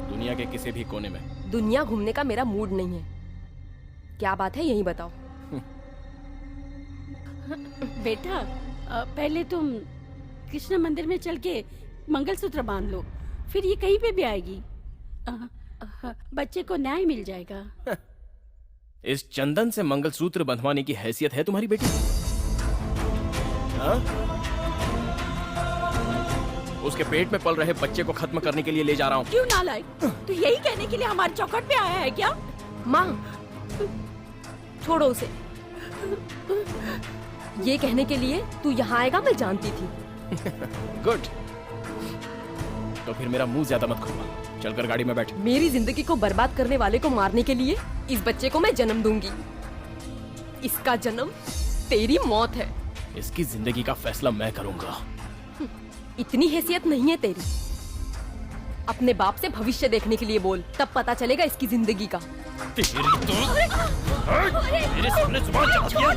Speaker 7: दुनिया के किसी भी कोने में।
Speaker 9: दुनिया घूमने का मेरा मूड नहीं है। क्या बात है यही बताओ।
Speaker 11: बेटा पहले तुम कृष्ण मंदिर में चल के मंगलसूत्र बांध लो, फिर ये कहीं पे भी आएगी। बच्चे को न्याय मिल जाएगा।
Speaker 7: इस चंदन से मंगलसूत्र बंधवाने की हैसियत है तुम्हारी बेटी? हाँ? उसके पेट में पल रहे बच्चे को खत्म करने के लिए ले जा रहा हूँ।
Speaker 11: क्यों नालायक? तू यही कहने के लिए हमारे चौखट पे आया है क्या?
Speaker 9: माँ, छोड़ो उसे। ये कहने के लिए तू यहाँ आएगा मैं जानती थी।
Speaker 7: गुड। तो फिर मेरा मुंह ज्यादा मत खोलना। चलकर गाड़ी में बैठ।
Speaker 9: मेरी जिंदगी को बर्बाद करने वाले को मारने के लिए इस बच्चे को मैं जन्म दूंगी। इसका जन्म तेरी मौत है।
Speaker 7: इसकी जिंदगी का फैसला मैं करूंगा।
Speaker 9: इतनी हैसियत नहीं है तेरी। अपने बाप से भविष्य देखने के लिए बोल, तब पता चलेगा इसकी जिंदगी का।
Speaker 7: तेरी तो मेरे सामने जुबान चलती है।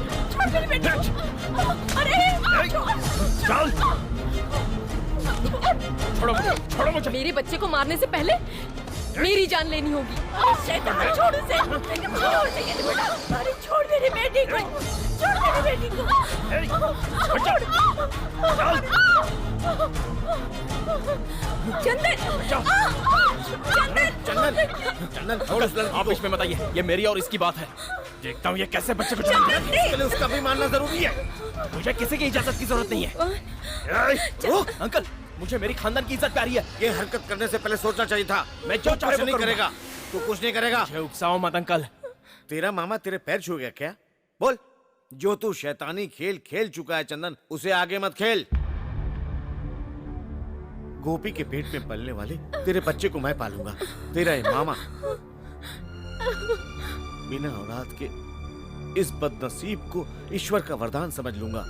Speaker 7: चल, छोड़ो मुझे।
Speaker 9: मेरे बच्चे को मारने से पहले मेरी जान लेनी होगी।
Speaker 11: शैतान, छोड़ उसे। अरे छोड़ मेरी बेटी को, छोड़ मेरी बेटी को।
Speaker 7: चंदन, छोड़ इस लड़की को। आप इसमें बताइए, ये मेरी और इसकी बात है। देखता हूँ ये कैसे बच्चे को
Speaker 13: इसके लिए उसका भी मानना जरूरी है।
Speaker 7: मुझे किसी की इजाजत की जरूरत नहीं है। अंकल, मुझे मेरी खानदान की इज्जत प्यारी है।
Speaker 13: ये हरकत करने से पहले सोचना चाहिए था। मैं जो चाहे नहीं करेगा। तू कुछ नहीं करेगा।
Speaker 7: उकसाओ मत अंकल।
Speaker 13: तेरा मामा तेरे पैर छू गया क्या? बोल। जो तू शैतानी खेल खेल चुका है चंदन, उसे आगे मत खेल। गोपी के पेट में पलने वाले तेरे बच्चे को मैं पालूंगा। तेरा ये मामा बिना औलाद के इस बदनसीब को ईश्वर का वरदान समझ लूंगा।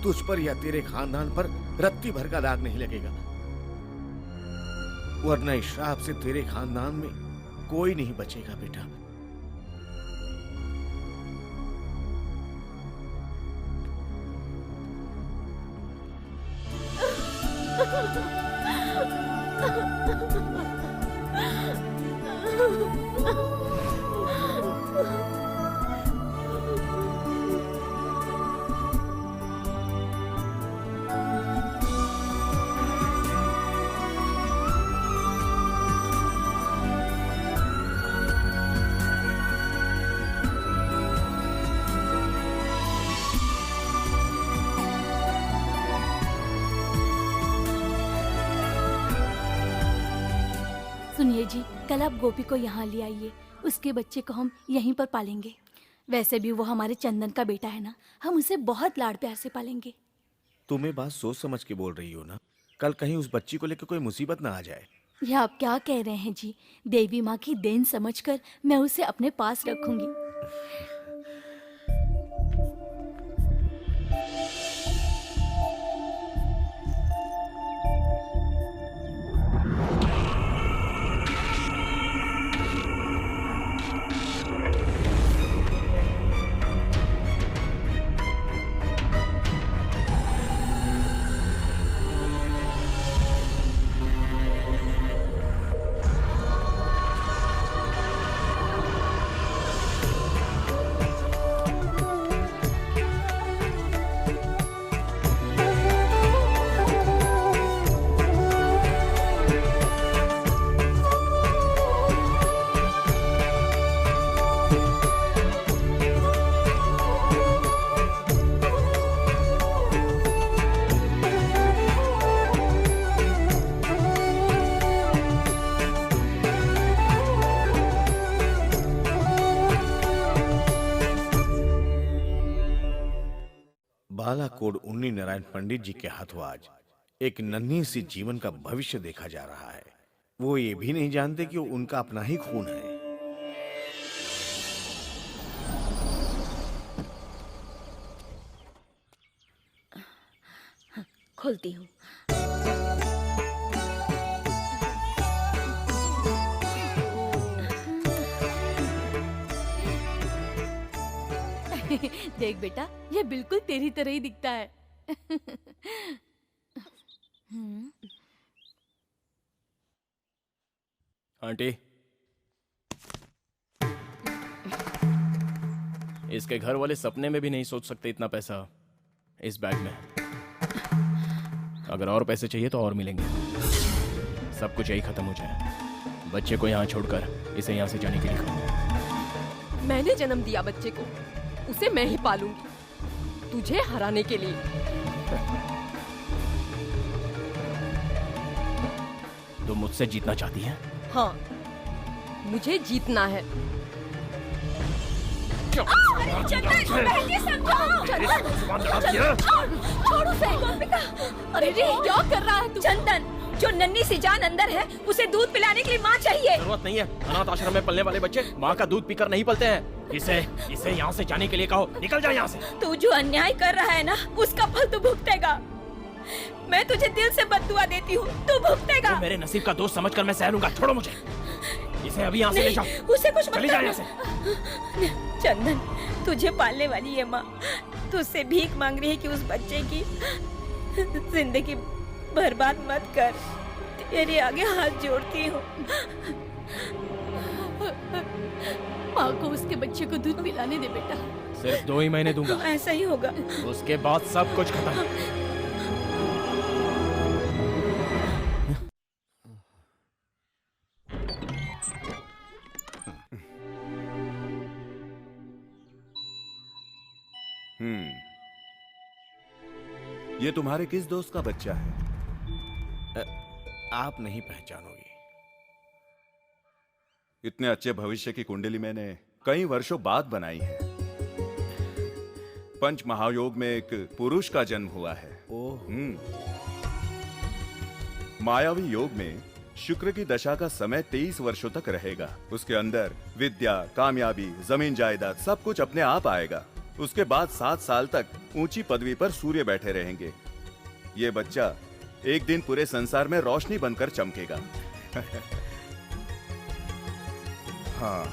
Speaker 13: तुझ पर या तेरे खानदान पर रत्ती भर का दाग नहीं लगेगा, वरना इस श्राप से तेरे खानदान में कोई नहीं बचेगा बेटा।
Speaker 14: सुनिए जी, कल आप गोपी को यहाँ ले आइए। उसके बच्चे को हम यहीं पर पालेंगे। वैसे भी वो हमारे चंदन का बेटा है ना, हम उसे बहुत लाड प्यार से पालेंगे।
Speaker 13: तुम्हें बात सोच समझ के बोल रही हो ना? कल कहीं उस बच्ची को लेकर कोई मुसीबत ना आ जाए।
Speaker 14: ये आप क्या कह रहे हैं जी? देवी माँ की देन समझकर मैं उसे अपने पास रखूंगी।
Speaker 13: बालाकोट उन्नी नारायण पंडित जी के हाथों आज एक नन्ही सी जीवन का भविष्य देखा जा रहा है। वो ये भी नहीं जानते कि वो उनका अपना ही खून है।
Speaker 6: खोलती हूँ।
Speaker 14: देख बेटा, ये बिल्कुल तेरी तरह ही दिखता है।
Speaker 7: आंटी, इसके घर वाले सपने में भी नहीं सोच सकते इतना पैसा इस बैग में। अगर और पैसे चाहिए तो और मिलेंगे। सब कुछ यही खत्म हो जाए। बच्चे को यहाँ छोड़कर इसे यहाँ से जाने के लिए कहो।
Speaker 9: मैंने जन्म दिया बच्चे को, उसे मैं ही पालूंगी, तुझे हराने के लिए।
Speaker 7: तुम मुझसे जीतना चाहती हैं?
Speaker 9: हाँ, मुझे जीतना है। छोड़ उसे। अरे क्या कर रहा है तू?
Speaker 6: चंदन, जो नन्ही सी जान अंदर है, उसे दूध पिलाने के लिए माँ चाहिए।
Speaker 7: जरूरत नहीं है। अनाथ आश्रम में पलने वाले बच्चे माँ का दूध पीकर नहीं पलते हैं। इसे यहाँ से जाने के लिए कहो। निकल जा यहाँ से।
Speaker 6: तू जो अन्याय कर रहा है ना, उसका फल तू भुगतेगा। मैं तुझे दिल से बद्दुआ देती हूँ, तू भुगतेगा।
Speaker 7: तो मेरे नसीब का दोस्त समझकर मैं सह लूंगा। छोड़ो मुझे। इसे अभी यहाँ से ले जाओ।
Speaker 6: उसे कुछ मत
Speaker 7: चली जा यहाँ
Speaker 6: से। चंदन, तुझे पालने वाली ये माँ तुझसे भीख मांग रही है कि उस बच्चे की जिंदगी बर्बाद मत कर। तेरे आगे हाथ जोड़ती हूँ।
Speaker 14: माँ को उसके बच्चे को दूध पिलाने दे बेटा।
Speaker 7: सिर्फ 2 ही महीने दूंगा।
Speaker 6: ऐसा ही होगा।
Speaker 7: उसके बाद सब कुछ खत्म।
Speaker 3: ये तुम्हारे किस दोस्त का बच्चा है?
Speaker 13: आप नहीं पहचानोगे।
Speaker 3: इतने अच्छे भविष्य की कुंडली मैंने कई वर्षों बाद बनाई है। पंच महायोग में एक पुरुष का जन्म हुआ है। मायावी योग में शुक्र की दशा का समय 23 वर्षों तक रहेगा। उसके अंदर विद्या, कामयाबी, जमीन जायदाद सब कुछ अपने आप आएगा। उसके बाद 7 साल तक ऊंची पदवी पर सूर्य बैठे रहेंगे। ये बच्चा एक दिन पूरे संसार में रोशनी बनकर चमकेगा। हाँ,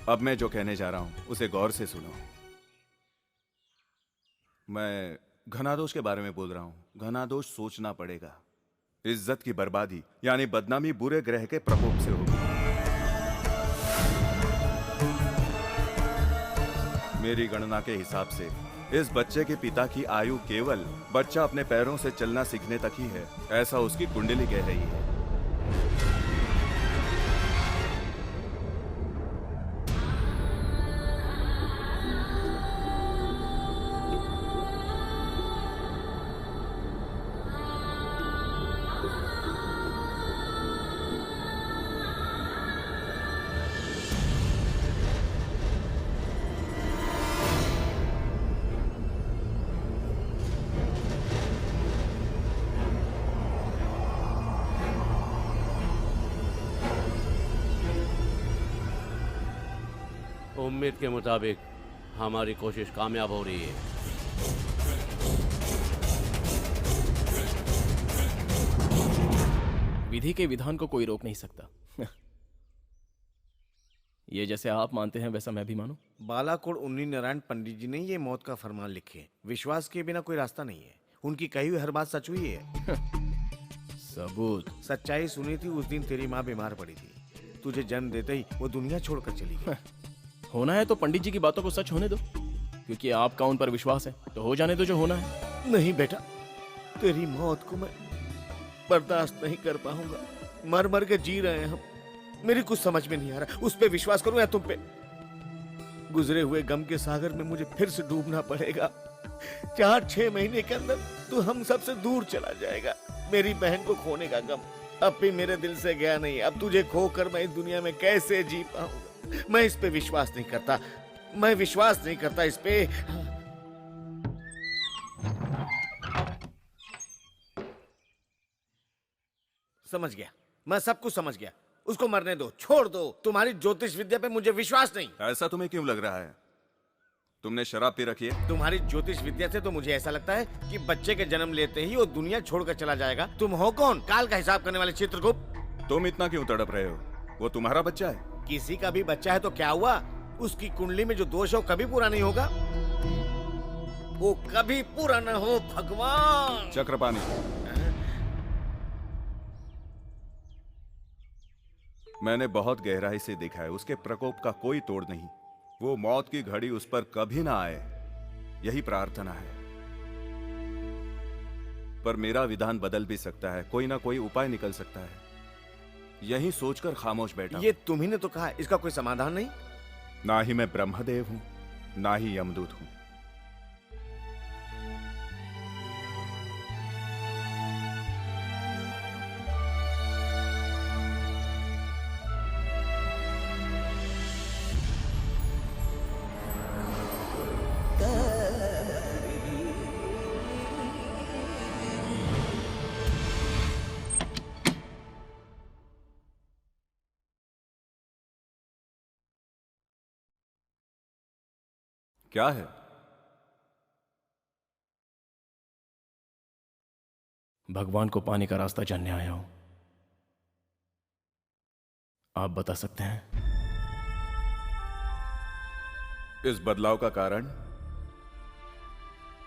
Speaker 3: अब मैं जो कहने जा रहा हूं उसे गौर से सुनो। मैं घनादोष के बारे में बोल रहा हूं। घनादोष सोचना पड़ेगा। इज्जत की बर्बादी यानी बदनामी बुरे ग्रह के प्रकोप से होगी। मेरी गणना के हिसाब से इस बच्चे के पिता की आयु केवल बच्चा अपने पैरों से चलना सीखने तक ही है, ऐसा उसकी कुंडली कह रही है।
Speaker 5: उम्मीद के मुताबिक हमारी कोशिश कामयाब हो रही है।
Speaker 7: विधि के विधान को कोई रोक नहीं सकता। ये जैसे आप मानते हैं वैसा मैं भी मानूं।
Speaker 13: बालाकोट उन्नी नारायण पंडित जी ने ये मौत का फरमान लिखे। विश्वास के बिना कोई रास्ता नहीं है। उनकी कही हुई हर बात सच हुई है।
Speaker 7: सबूत?
Speaker 13: सच्चाई सुनी थी। उस दिन तेरी माँ बीमार पड़ी थी। तुझे जन्म देते ही वो दुनिया छोड़कर चली गई।
Speaker 7: होना है तो पंडित जी की बातों को सच होने दो, क्योंकि आपका उन पर विश्वास है, तो हो जाने दो जो होना है।
Speaker 13: नहीं बेटा, तेरी मौत को मैं बर्दाश्त नहीं कर पाऊंगा। मर मर के जी रहे हैं हम। मेरी कुछ समझ में नहीं आ रहा, उस पे विश्वास करूं या तुम पे। गुजरे हुए गम के सागर में मुझे फिर से डूबना पड़ेगा। 4-6 महीने के अंदर तू हम सबसे दूर चला जाएगा। मेरी बहन को खोने का गम अब भी मेरे दिल से गया नहीं। अब तुझे खोकर मैं इस दुनिया में कैसे जी पाऊंगा। मैं इस पे विश्वास नहीं करता। मैं विश्वास नहीं करता इस पे। समझ गया, मैं सब कुछ समझ गया। उसको मरने दो, छोड़ दो। तुम्हारी ज्योतिष विद्या पे मुझे विश्वास नहीं।
Speaker 3: ऐसा तुम्हें क्यों लग रहा है? तुमने शराब पी रखी है?
Speaker 13: तुम्हारी ज्योतिष विद्या से तो मुझे ऐसा लगता है कि बच्चे के जन्म लेते ही वो दुनिया छोड़कर चला जाएगा। तुम हो कौन? काल का हिसाब करने वाले चित्रगुप्त।
Speaker 3: तुम इतना क्यों तड़प रहे हो? वो तुम्हारा बच्चा है।
Speaker 13: किसी का भी बच्चा है तो क्या हुआ? उसकी कुंडली में जो दोष है वो कभी पूरा नहीं होगा। वो कभी पूरा न हो भगवान।
Speaker 3: चक्रपाणी, मैंने बहुत गहराई से देखा है। उसके प्रकोप का कोई तोड़ नहीं। वो मौत की घड़ी उस पर कभी ना आए, यही प्रार्थना है। पर मेरा विधान बदल भी सकता है। कोई ना कोई उपाय निकल सकता है। यही सोचकर खामोश बैठा।
Speaker 13: ये तुम्ही ने तो कहा, इसका कोई समाधान नहीं?
Speaker 3: ना ही मैं ब्रह्मदेव हूं, ना ही यमदूत हूं। क्या है?
Speaker 7: भगवान को पाने का रास्ता जानने आया हूं। आप बता सकते हैं?
Speaker 3: इस बदलाव का कारण?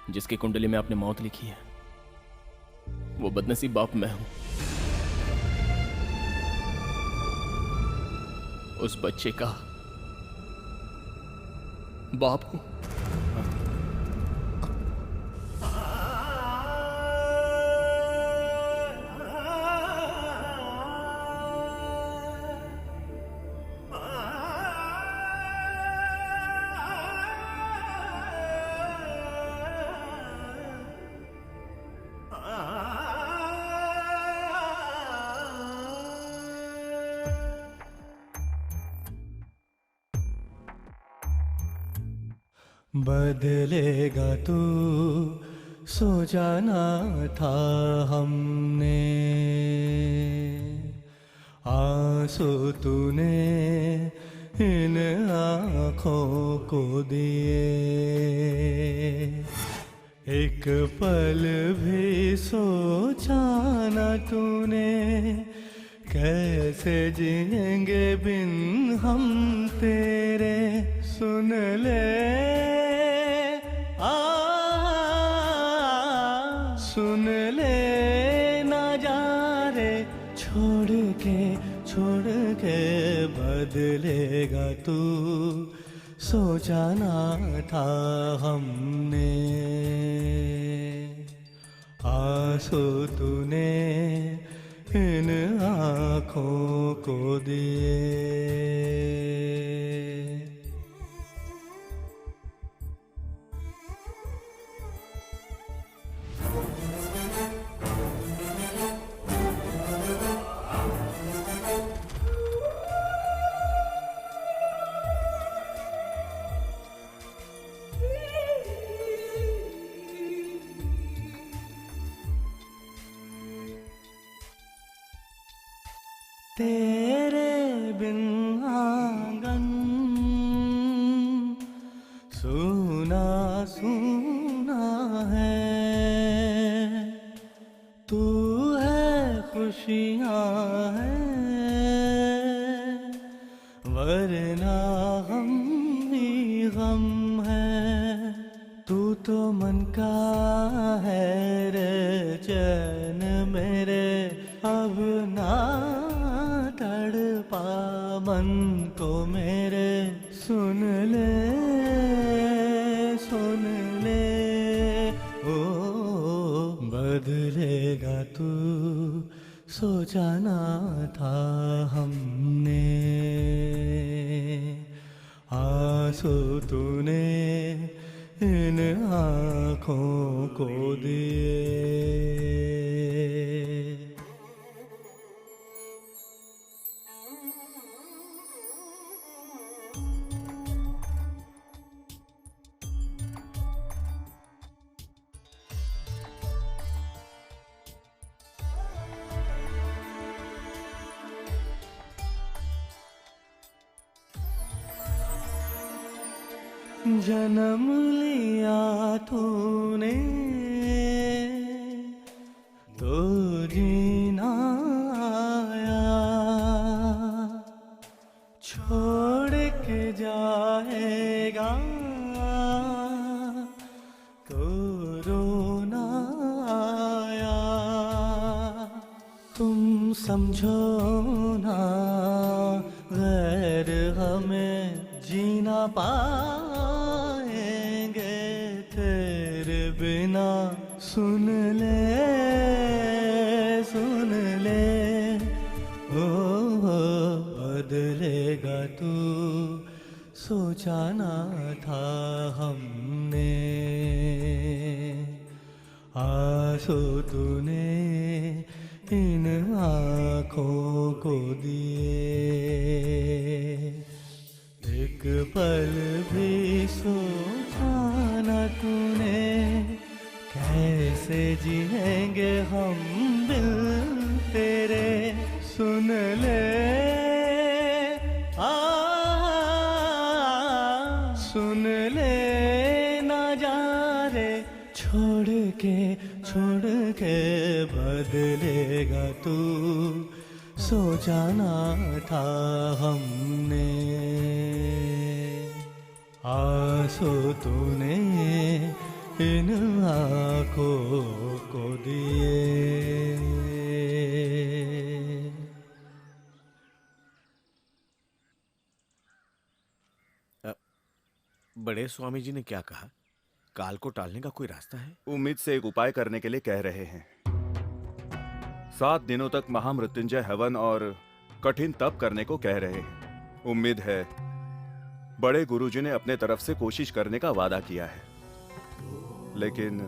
Speaker 7: जिसकी कुंडली में आपने मौत लिखी है, वो बदनसीब बाप मैं हूं। उस बच्चे का बाप हूं।
Speaker 15: बदलेगा तू सो जाना था हमने, आंसू तूने इन आँखों को दिए, एक पल भी सोचा न तूने कैसे जिएंगे बिन हम तेरे, सुन ले आ सुन ले ना जा रे, छोड़ के बदलेगा तू, सोचा ना था हमने, आंसू तूने इन आँखों को दिए। तेरे बिन आंगन सूना सूना है, तू है खुशियाँ हैं, वरना हम ही गम है, तू तो मन का है रे चैन मेरे, अब ना तड़पा मन को मेरे, सुन ले ओ बदलेगा तू, सोचा ना था हमने, आंसू तूने इन आँखों को दिए। जन्म लिया तूने तो जीना आया, छोड़ के जाएगा तो रोना आया, तुम समझो ना गैर हमें जीना पाएंगे तेरे बिना, सुन ले ओ बदलेगा तू, सोचा ना था हमने, आंसू तूने इन आँखों को दिए। एक पल भी सोचा ना तूने, कैसे जिएंगे हम बिन तेरे, सुन ले सुन ले ना जा रे, छोड़ के बदलेगा तू, सोचा ना था हमने, आंसू तूने इन आँखों को दिए।
Speaker 13: बड़े स्वामी जी ने क्या कहा? काल को टालने का कोई रास्ता है?
Speaker 3: उम्मीद से एक उपाय करने के लिए कह रहे हैं। 7 दिनों तक महामृत्युंजय हवन और कठिन तप करने को कह रहे हैं। उम्मीद है बड़े गुरुजी ने अपने तरफ से कोशिश करने का वादा किया है, लेकिन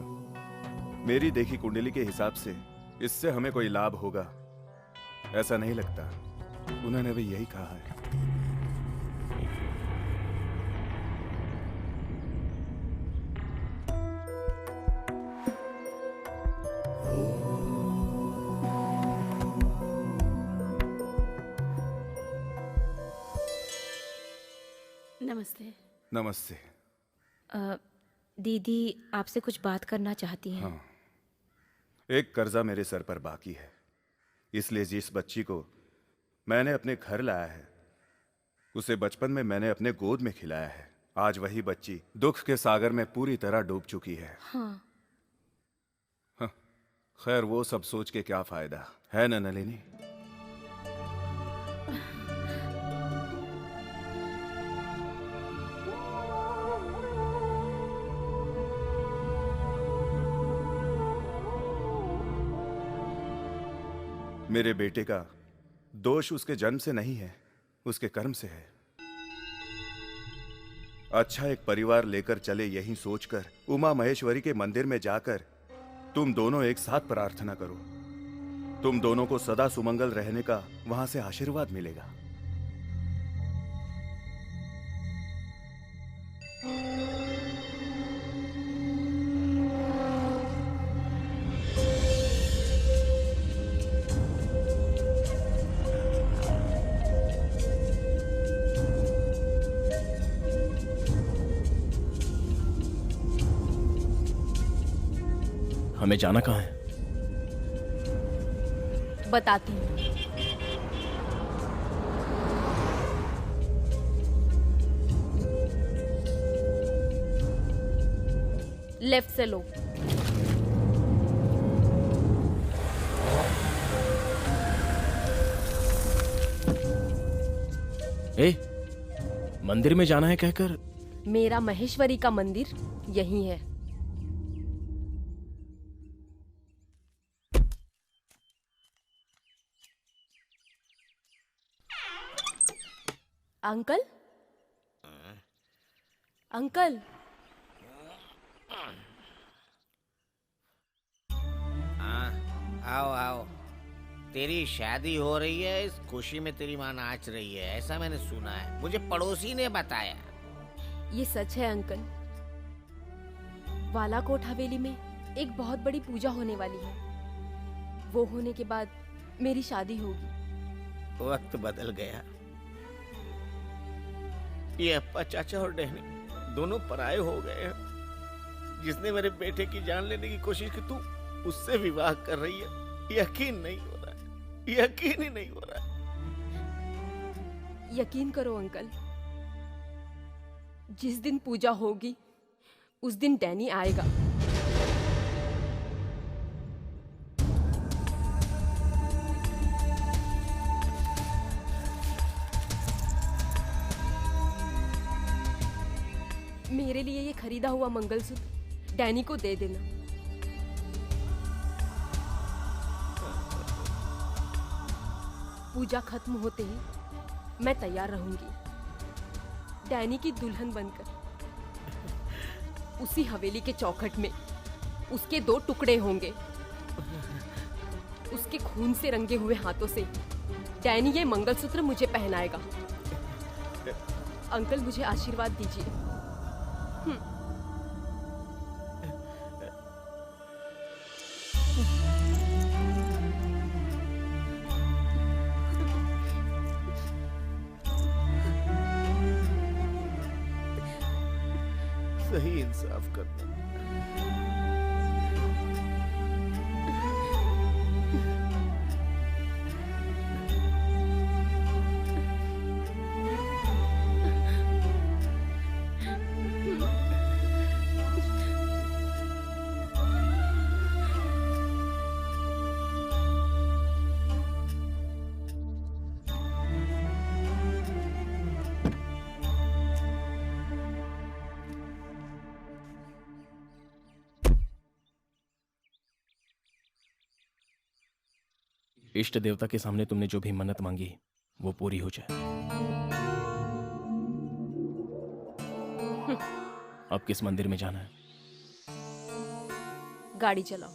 Speaker 3: मेरी देखी कुंडली के हिसाब से इससे हमें कोई लाभ होगा ऐसा नहीं लगता। उन्होंने भी यही कहा है।
Speaker 11: नमस्ते।
Speaker 3: नमस्ते।
Speaker 6: दीदी आपसे कुछ बात करना चाहती हैं।
Speaker 3: हाँ। एक कर्जा मेरे सर पर बाकी है, इसलिए जिस बच्ची को मैंने अपने घर लाया है। उसे बचपन में मैंने अपने गोद में खिलाया है। आज वही बच्ची दुख के सागर में पूरी तरह डूब चुकी है।
Speaker 14: हाँ।
Speaker 3: खैर वो सब सोच के क्या फायदा है ना नलिनी। मेरे बेटे का दोष उसके जन्म से नहीं है, उसके कर्म से है। अच्छा एक परिवार लेकर चले यही सोचकर उमा महेश्वरी के मंदिर में जाकर तुम दोनों एक साथ प्रार्थना करो। तुम दोनों को सदा सुमंगल रहने का वहां से आशीर्वाद मिलेगा।
Speaker 7: हमें जाना कहाँ है?
Speaker 9: बताती हूँ। लेफ्ट से लो।
Speaker 7: ए, मंदिर में जाना है कहकर।
Speaker 9: मेरा महेश्वरी का मंदिर यही है। अंकल, अंकल,
Speaker 8: आओ आओ। तेरी शादी हो रही है, इस खुशी में तेरी माँ नाच रही है, ऐसा मैंने सुना है, मुझे पड़ोसी ने बताया।
Speaker 9: ये सच है अंकल। बालाकोट हवेली में एक बहुत बड़ी पूजा होने वाली है। वो होने के बाद मेरी शादी होगी।
Speaker 8: वक्त बदल गया। ये अप्पा चाचा और डहनी दोनों पराये हो गए हैं। जिसने मेरे बेटे की जान लेने की कोशिश की, तू उससे विवाह कर रही है। यकीन नहीं हो रहा है, यकीन ही नहीं हो रहा है।
Speaker 9: यकीन करो अंकल, जिस दिन पूजा होगी उस दिन डैनी आएगा। मेरे लिए ये खरीदा हुआ मंगलसूत्र डैनी को दे देना। पूजा खत्म होते ही मैं तैयार रहूंगी, डैनी की दुल्हन बनकर। उसी हवेली के चौखट में उसके 2 टुकड़े होंगे। उसके खून से रंगे हुए हाथों से डैनी ये मंगलसूत्र मुझे पहनाएगा। अंकल मुझे आशीर्वाद दीजिए।
Speaker 8: सही इंसाफ करना।
Speaker 7: इष्ट देवता के सामने तुमने जो भी मन्नत मांगी वो पूरी हो जाए। अब किस मंदिर में जाना है?
Speaker 9: गाड़ी चलाओ।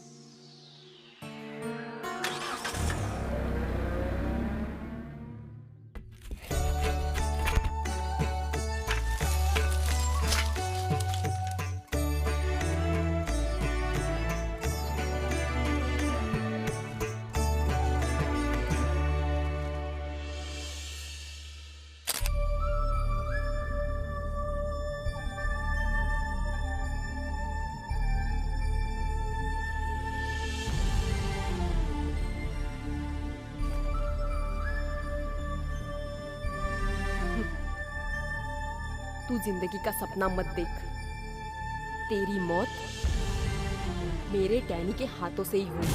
Speaker 9: तू जिंदगी का सपना मत देख। तेरी मौत मेरे डैनी के हाथों से ही हुई।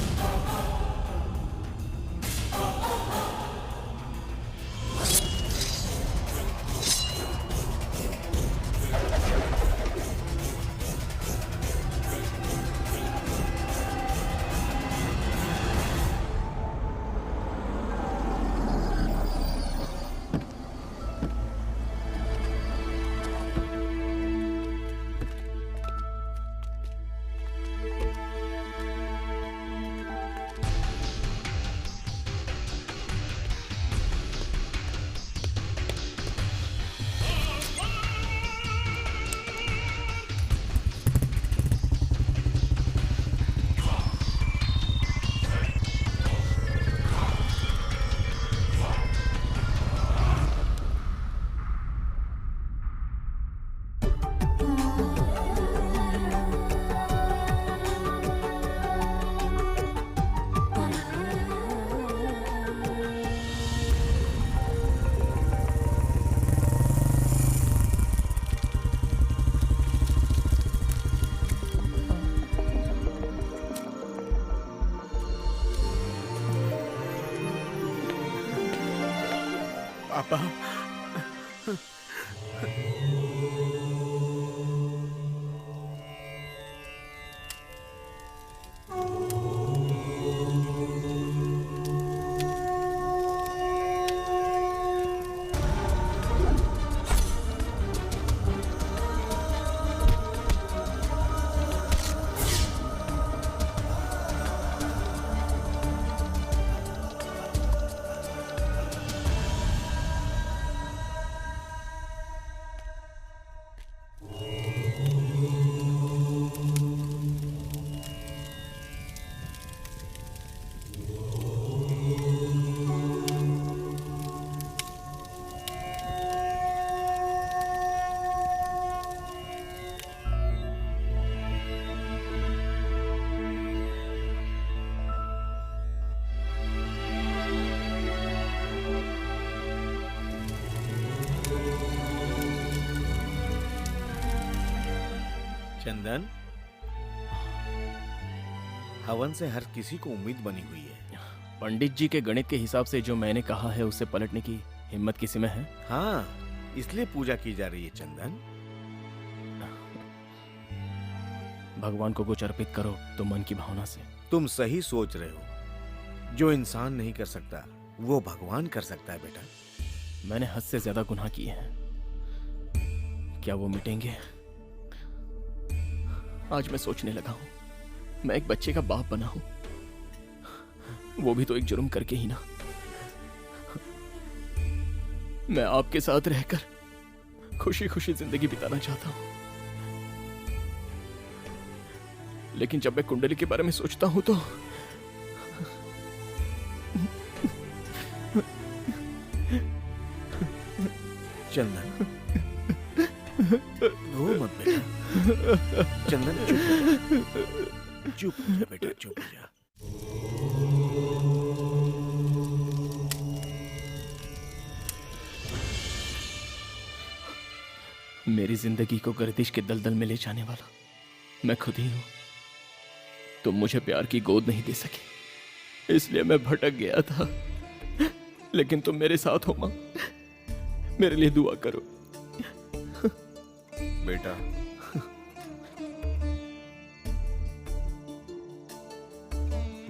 Speaker 7: पापा,
Speaker 13: चंदन, हवन से हर किसी को उम्मीद बनी हुई है।
Speaker 7: पंडित जी के गणित के हिसाब से जो मैंने कहा है उसे पलटने की हिम्मत किसी में है?
Speaker 13: हाँ, इसलिए पूजा की जा रही है चंदन।
Speaker 7: भगवान को कुछ अर्पित करो तो मन की भावना से।
Speaker 13: तुम सही सोच रहे हो। जो इंसान नहीं कर सकता वो भगवान कर सकता है बेटा।
Speaker 7: मैंने हद से ज्यादा गुनाह किए हैं, क्या वो मिटेंगे? आज मैं सोचने लगा हूं, मैं एक बच्चे का बाप बना हूं, वो भी तो एक जुर्म करके ही ना। मैं आपके साथ रहकर खुशी खुशी जिंदगी बिताना चाहता हूं, लेकिन जब मैं कुंडली के बारे में सोचता हूं तो
Speaker 13: चंदन, रो मत बेटा। चंदन, चुप हो जा बेटा, चुप हो जा।
Speaker 7: मेरी जिंदगी को गर्दिश के दलदल में ले जाने वाला मैं खुद ही हूं। तुम मुझे प्यार की गोद नहीं दे सके, इसलिए मैं भटक गया था, लेकिन तुम मेरे साथ हो मां। मेरे लिए दुआ करो
Speaker 3: बेटा।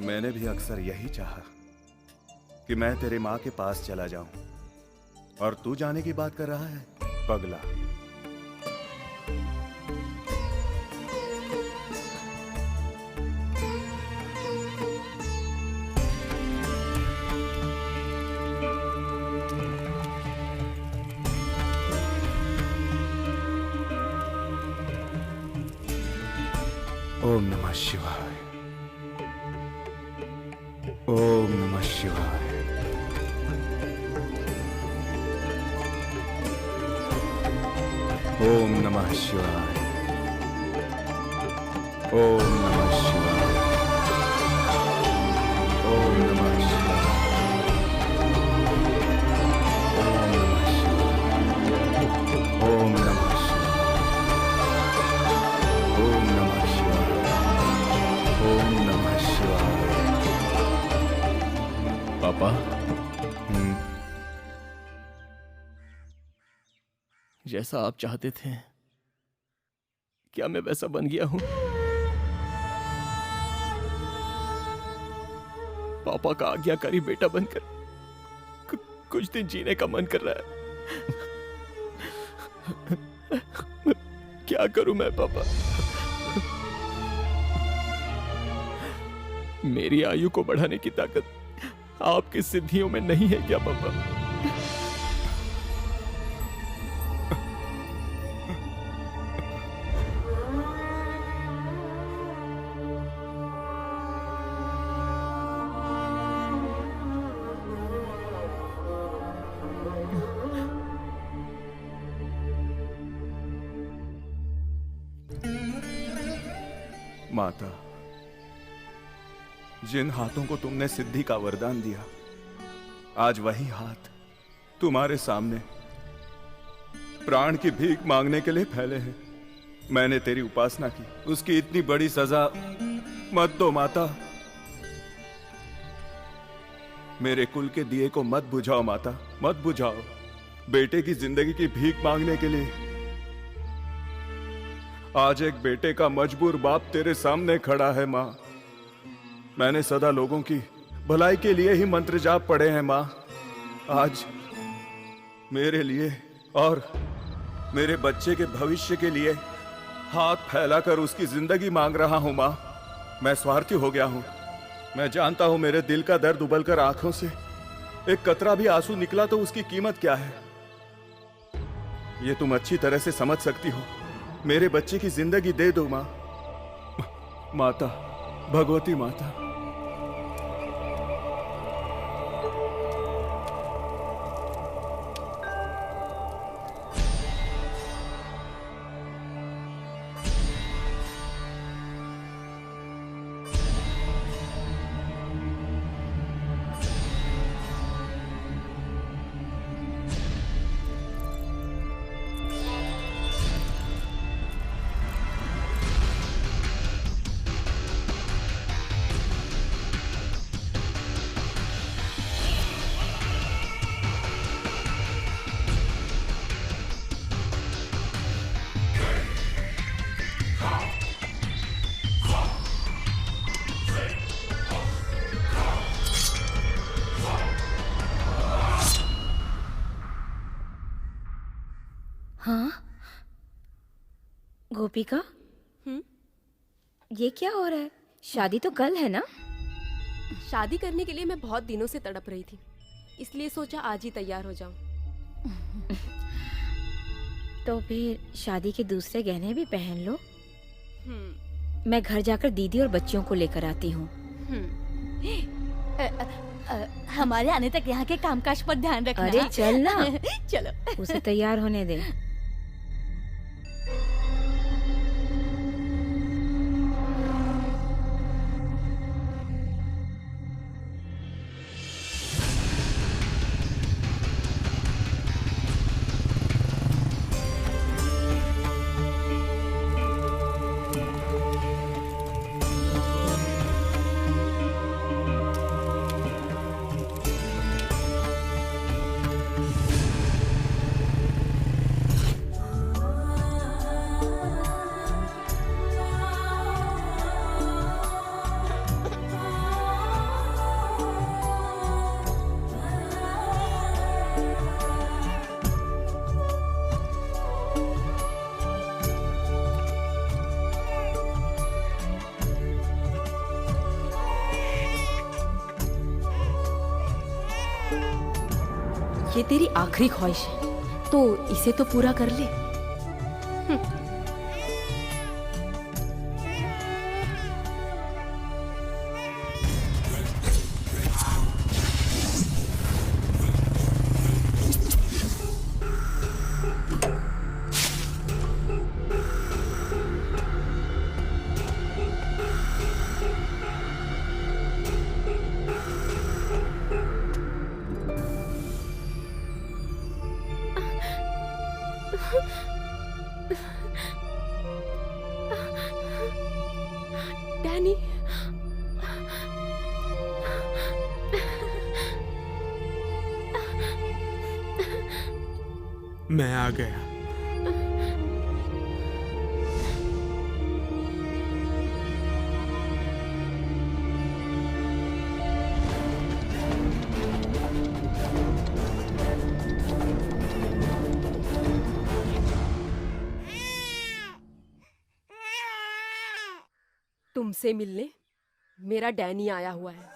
Speaker 3: मैंने भी अक्सर यही चाहा कि मैं तेरे माँ के पास चला जाऊं, और तू जाने की बात कर रहा है, पगला। ओम नमः शिवाय, ओम नमः शिवाय। ओम नमः शिवाय, ओम नमः शिवाय, ओम नमः शिवाय, ओम नमः शिवाय, ओम नमः शिवाय।
Speaker 7: पापा, जैसा आप चाहते थे, क्या मैं वैसा बन गया हूं? पापा का आज्ञाकारी बेटा बनकर कुछ दिन जीने का मन कर रहा है। क्या करूं मैं पापा? मेरी आयु को बढ़ाने की ताकत आपकी सिद्धियों में नहीं है क्या पापा?
Speaker 3: माता, जिन हाथों को तुमने सिद्धि का वरदान दिया, आज वही हाथ तुम्हारे सामने प्राण की भीख मांगने के लिए फैले हैं। मैंने तेरी उपासना की, उसकी इतनी बड़ी सजा मत दो माता। मेरे कुल के दिए को मत बुझाओ माता, मत बुझाओ। बेटे की जिंदगी की भीख मांगने के लिए आज एक बेटे का मजबूर बाप तेरे सामने खड़ा है माँ। मैंने सदा लोगों की भलाई के लिए ही मंत्र जाप पढ़े हैं माँ। आज मेरे लिए और मेरे बच्चे के भविष्य के लिए हाथ फैलाकर उसकी जिंदगी मांग रहा हूं माँ। मैं स्वार्थी हो गया हूं। मैं जानता हूं मेरे दिल का दर्द उबलकर आंखों से एक कतरा भी आंसू निकला तो उसकी कीमत क्या है, ये तुम अच्छी तरह से समझ सकती हो। मेरे बच्चे की जिंदगी दे दो माँ। माता, भगवती माता।
Speaker 6: हाँ गोपिका, ये क्या हो रहा है? शादी तो कल है ना?
Speaker 9: शादी करने के लिए मैं बहुत दिनों से तड़प रही थी, इसलिए सोचा आज ही तैयार हो जाऊं।
Speaker 6: तो फिर शादी के दूसरे गहने भी पहन लो। मैं घर जाकर दीदी और बच्चियों को लेकर आती हूँ।
Speaker 14: हमारे आने तक यहाँ के कामकाज पर ध्यान रखना।
Speaker 6: अरे चल ना।
Speaker 14: चलो
Speaker 6: उसे तैयार होने दे।
Speaker 9: ये तेरी आखिरी ख्वाहिश है, तो इसे तो पूरा कर ले। डैनी,
Speaker 4: मैं आ गया।
Speaker 9: तुमसे मिलने मेरा डैनी आया हुआ है।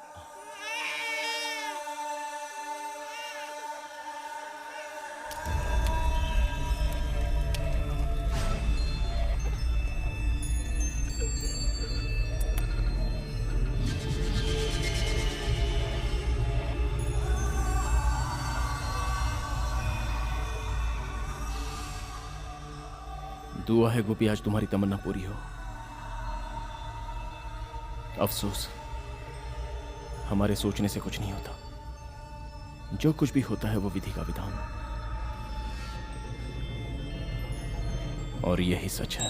Speaker 7: दुआ है गोपी आज तुम्हारी तमन्ना पूरी हो। अफसोस हमारे सोचने से कुछ नहीं होता। जो कुछ भी होता है वो विधि का विधान, और यही सच है।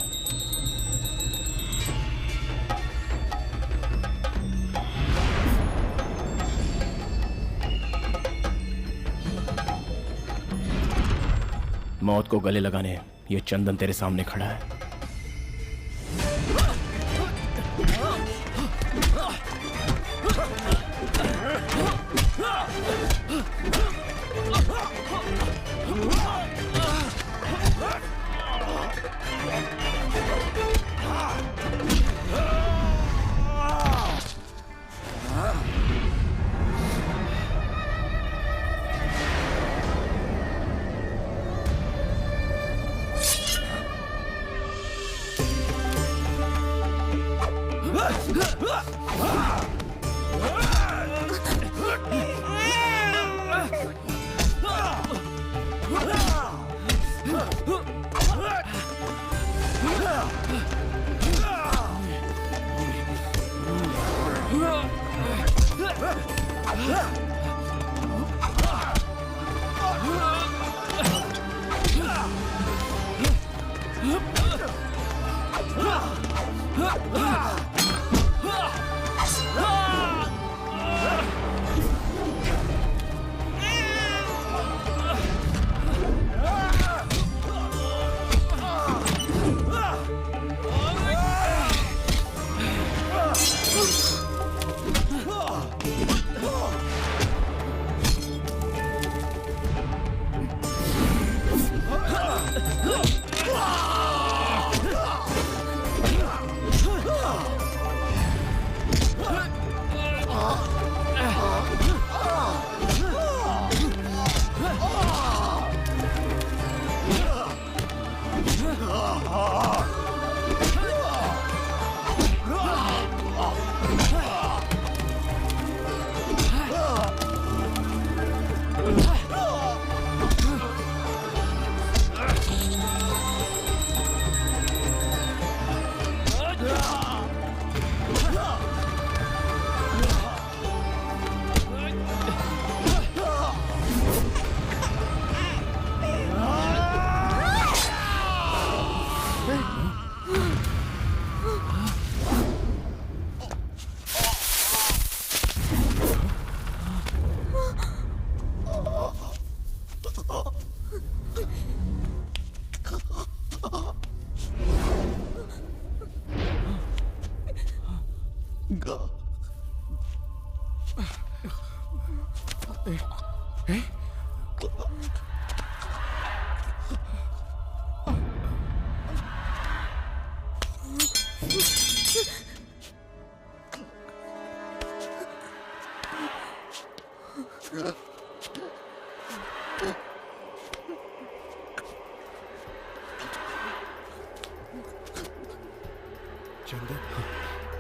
Speaker 7: मौत को गले लगाने ये चंदन तेरे सामने खड़ा है।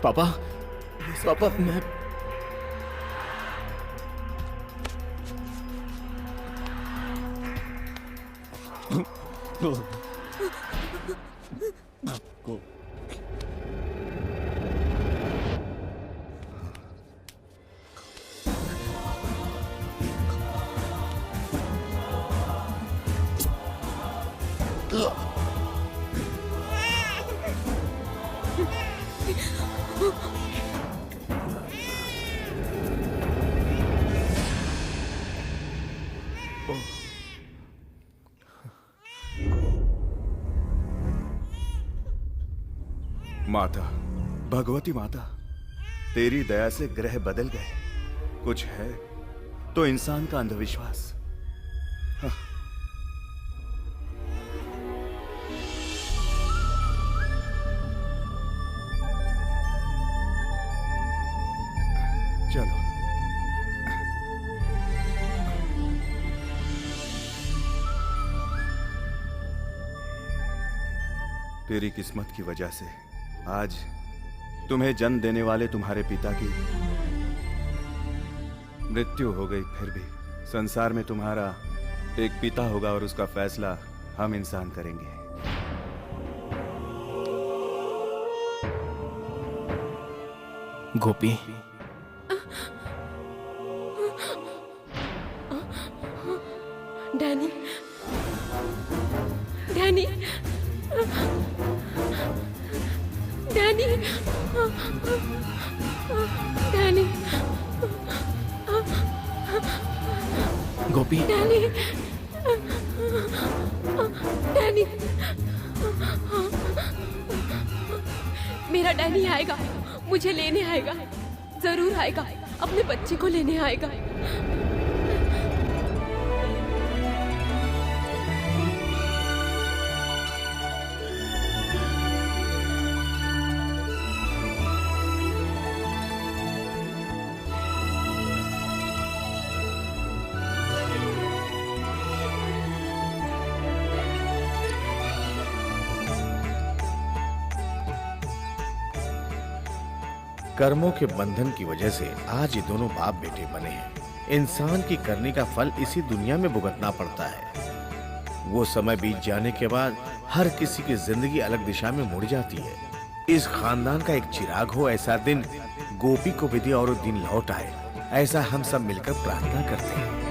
Speaker 7: पापा, पापा मैं आपको
Speaker 3: माता, भगवती माता, तेरी दया से ग्रह बदल गए। कुछ है तो इंसान का अंधविश्वास। हाँ। चलो। तेरी किस्मत की वजह से आज तुम्हें जन्म देने वाले तुम्हारे पिता की मृत्यु हो गई, फिर भी संसार में तुम्हारा एक पिता होगा और उसका फैसला हम इंसान करेंगे।
Speaker 7: गोपी,
Speaker 9: डैनी, डैनी, डैनी, डैनी,
Speaker 7: गोपी,
Speaker 9: डैनी, डैनी, मेरा डैनी आएगा, मुझे लेने आएगा, जरूर आएगा, अपने बच्चे को लेने आएगा।
Speaker 13: कर्मों के बंधन की वजह से आज ये दोनों बाप बेटे बने हैं। इंसान की करने का फल इसी दुनिया में भुगतना पड़ता है। वो समय बीत जाने के बाद हर किसी की जिंदगी अलग दिशा में मुड़ जाती है। इस खानदान का एक चिराग हो, ऐसा दिन गोपी को भी दे और वो दिन लौट आए, ऐसा हम सब मिलकर प्रार्थना करते हैं।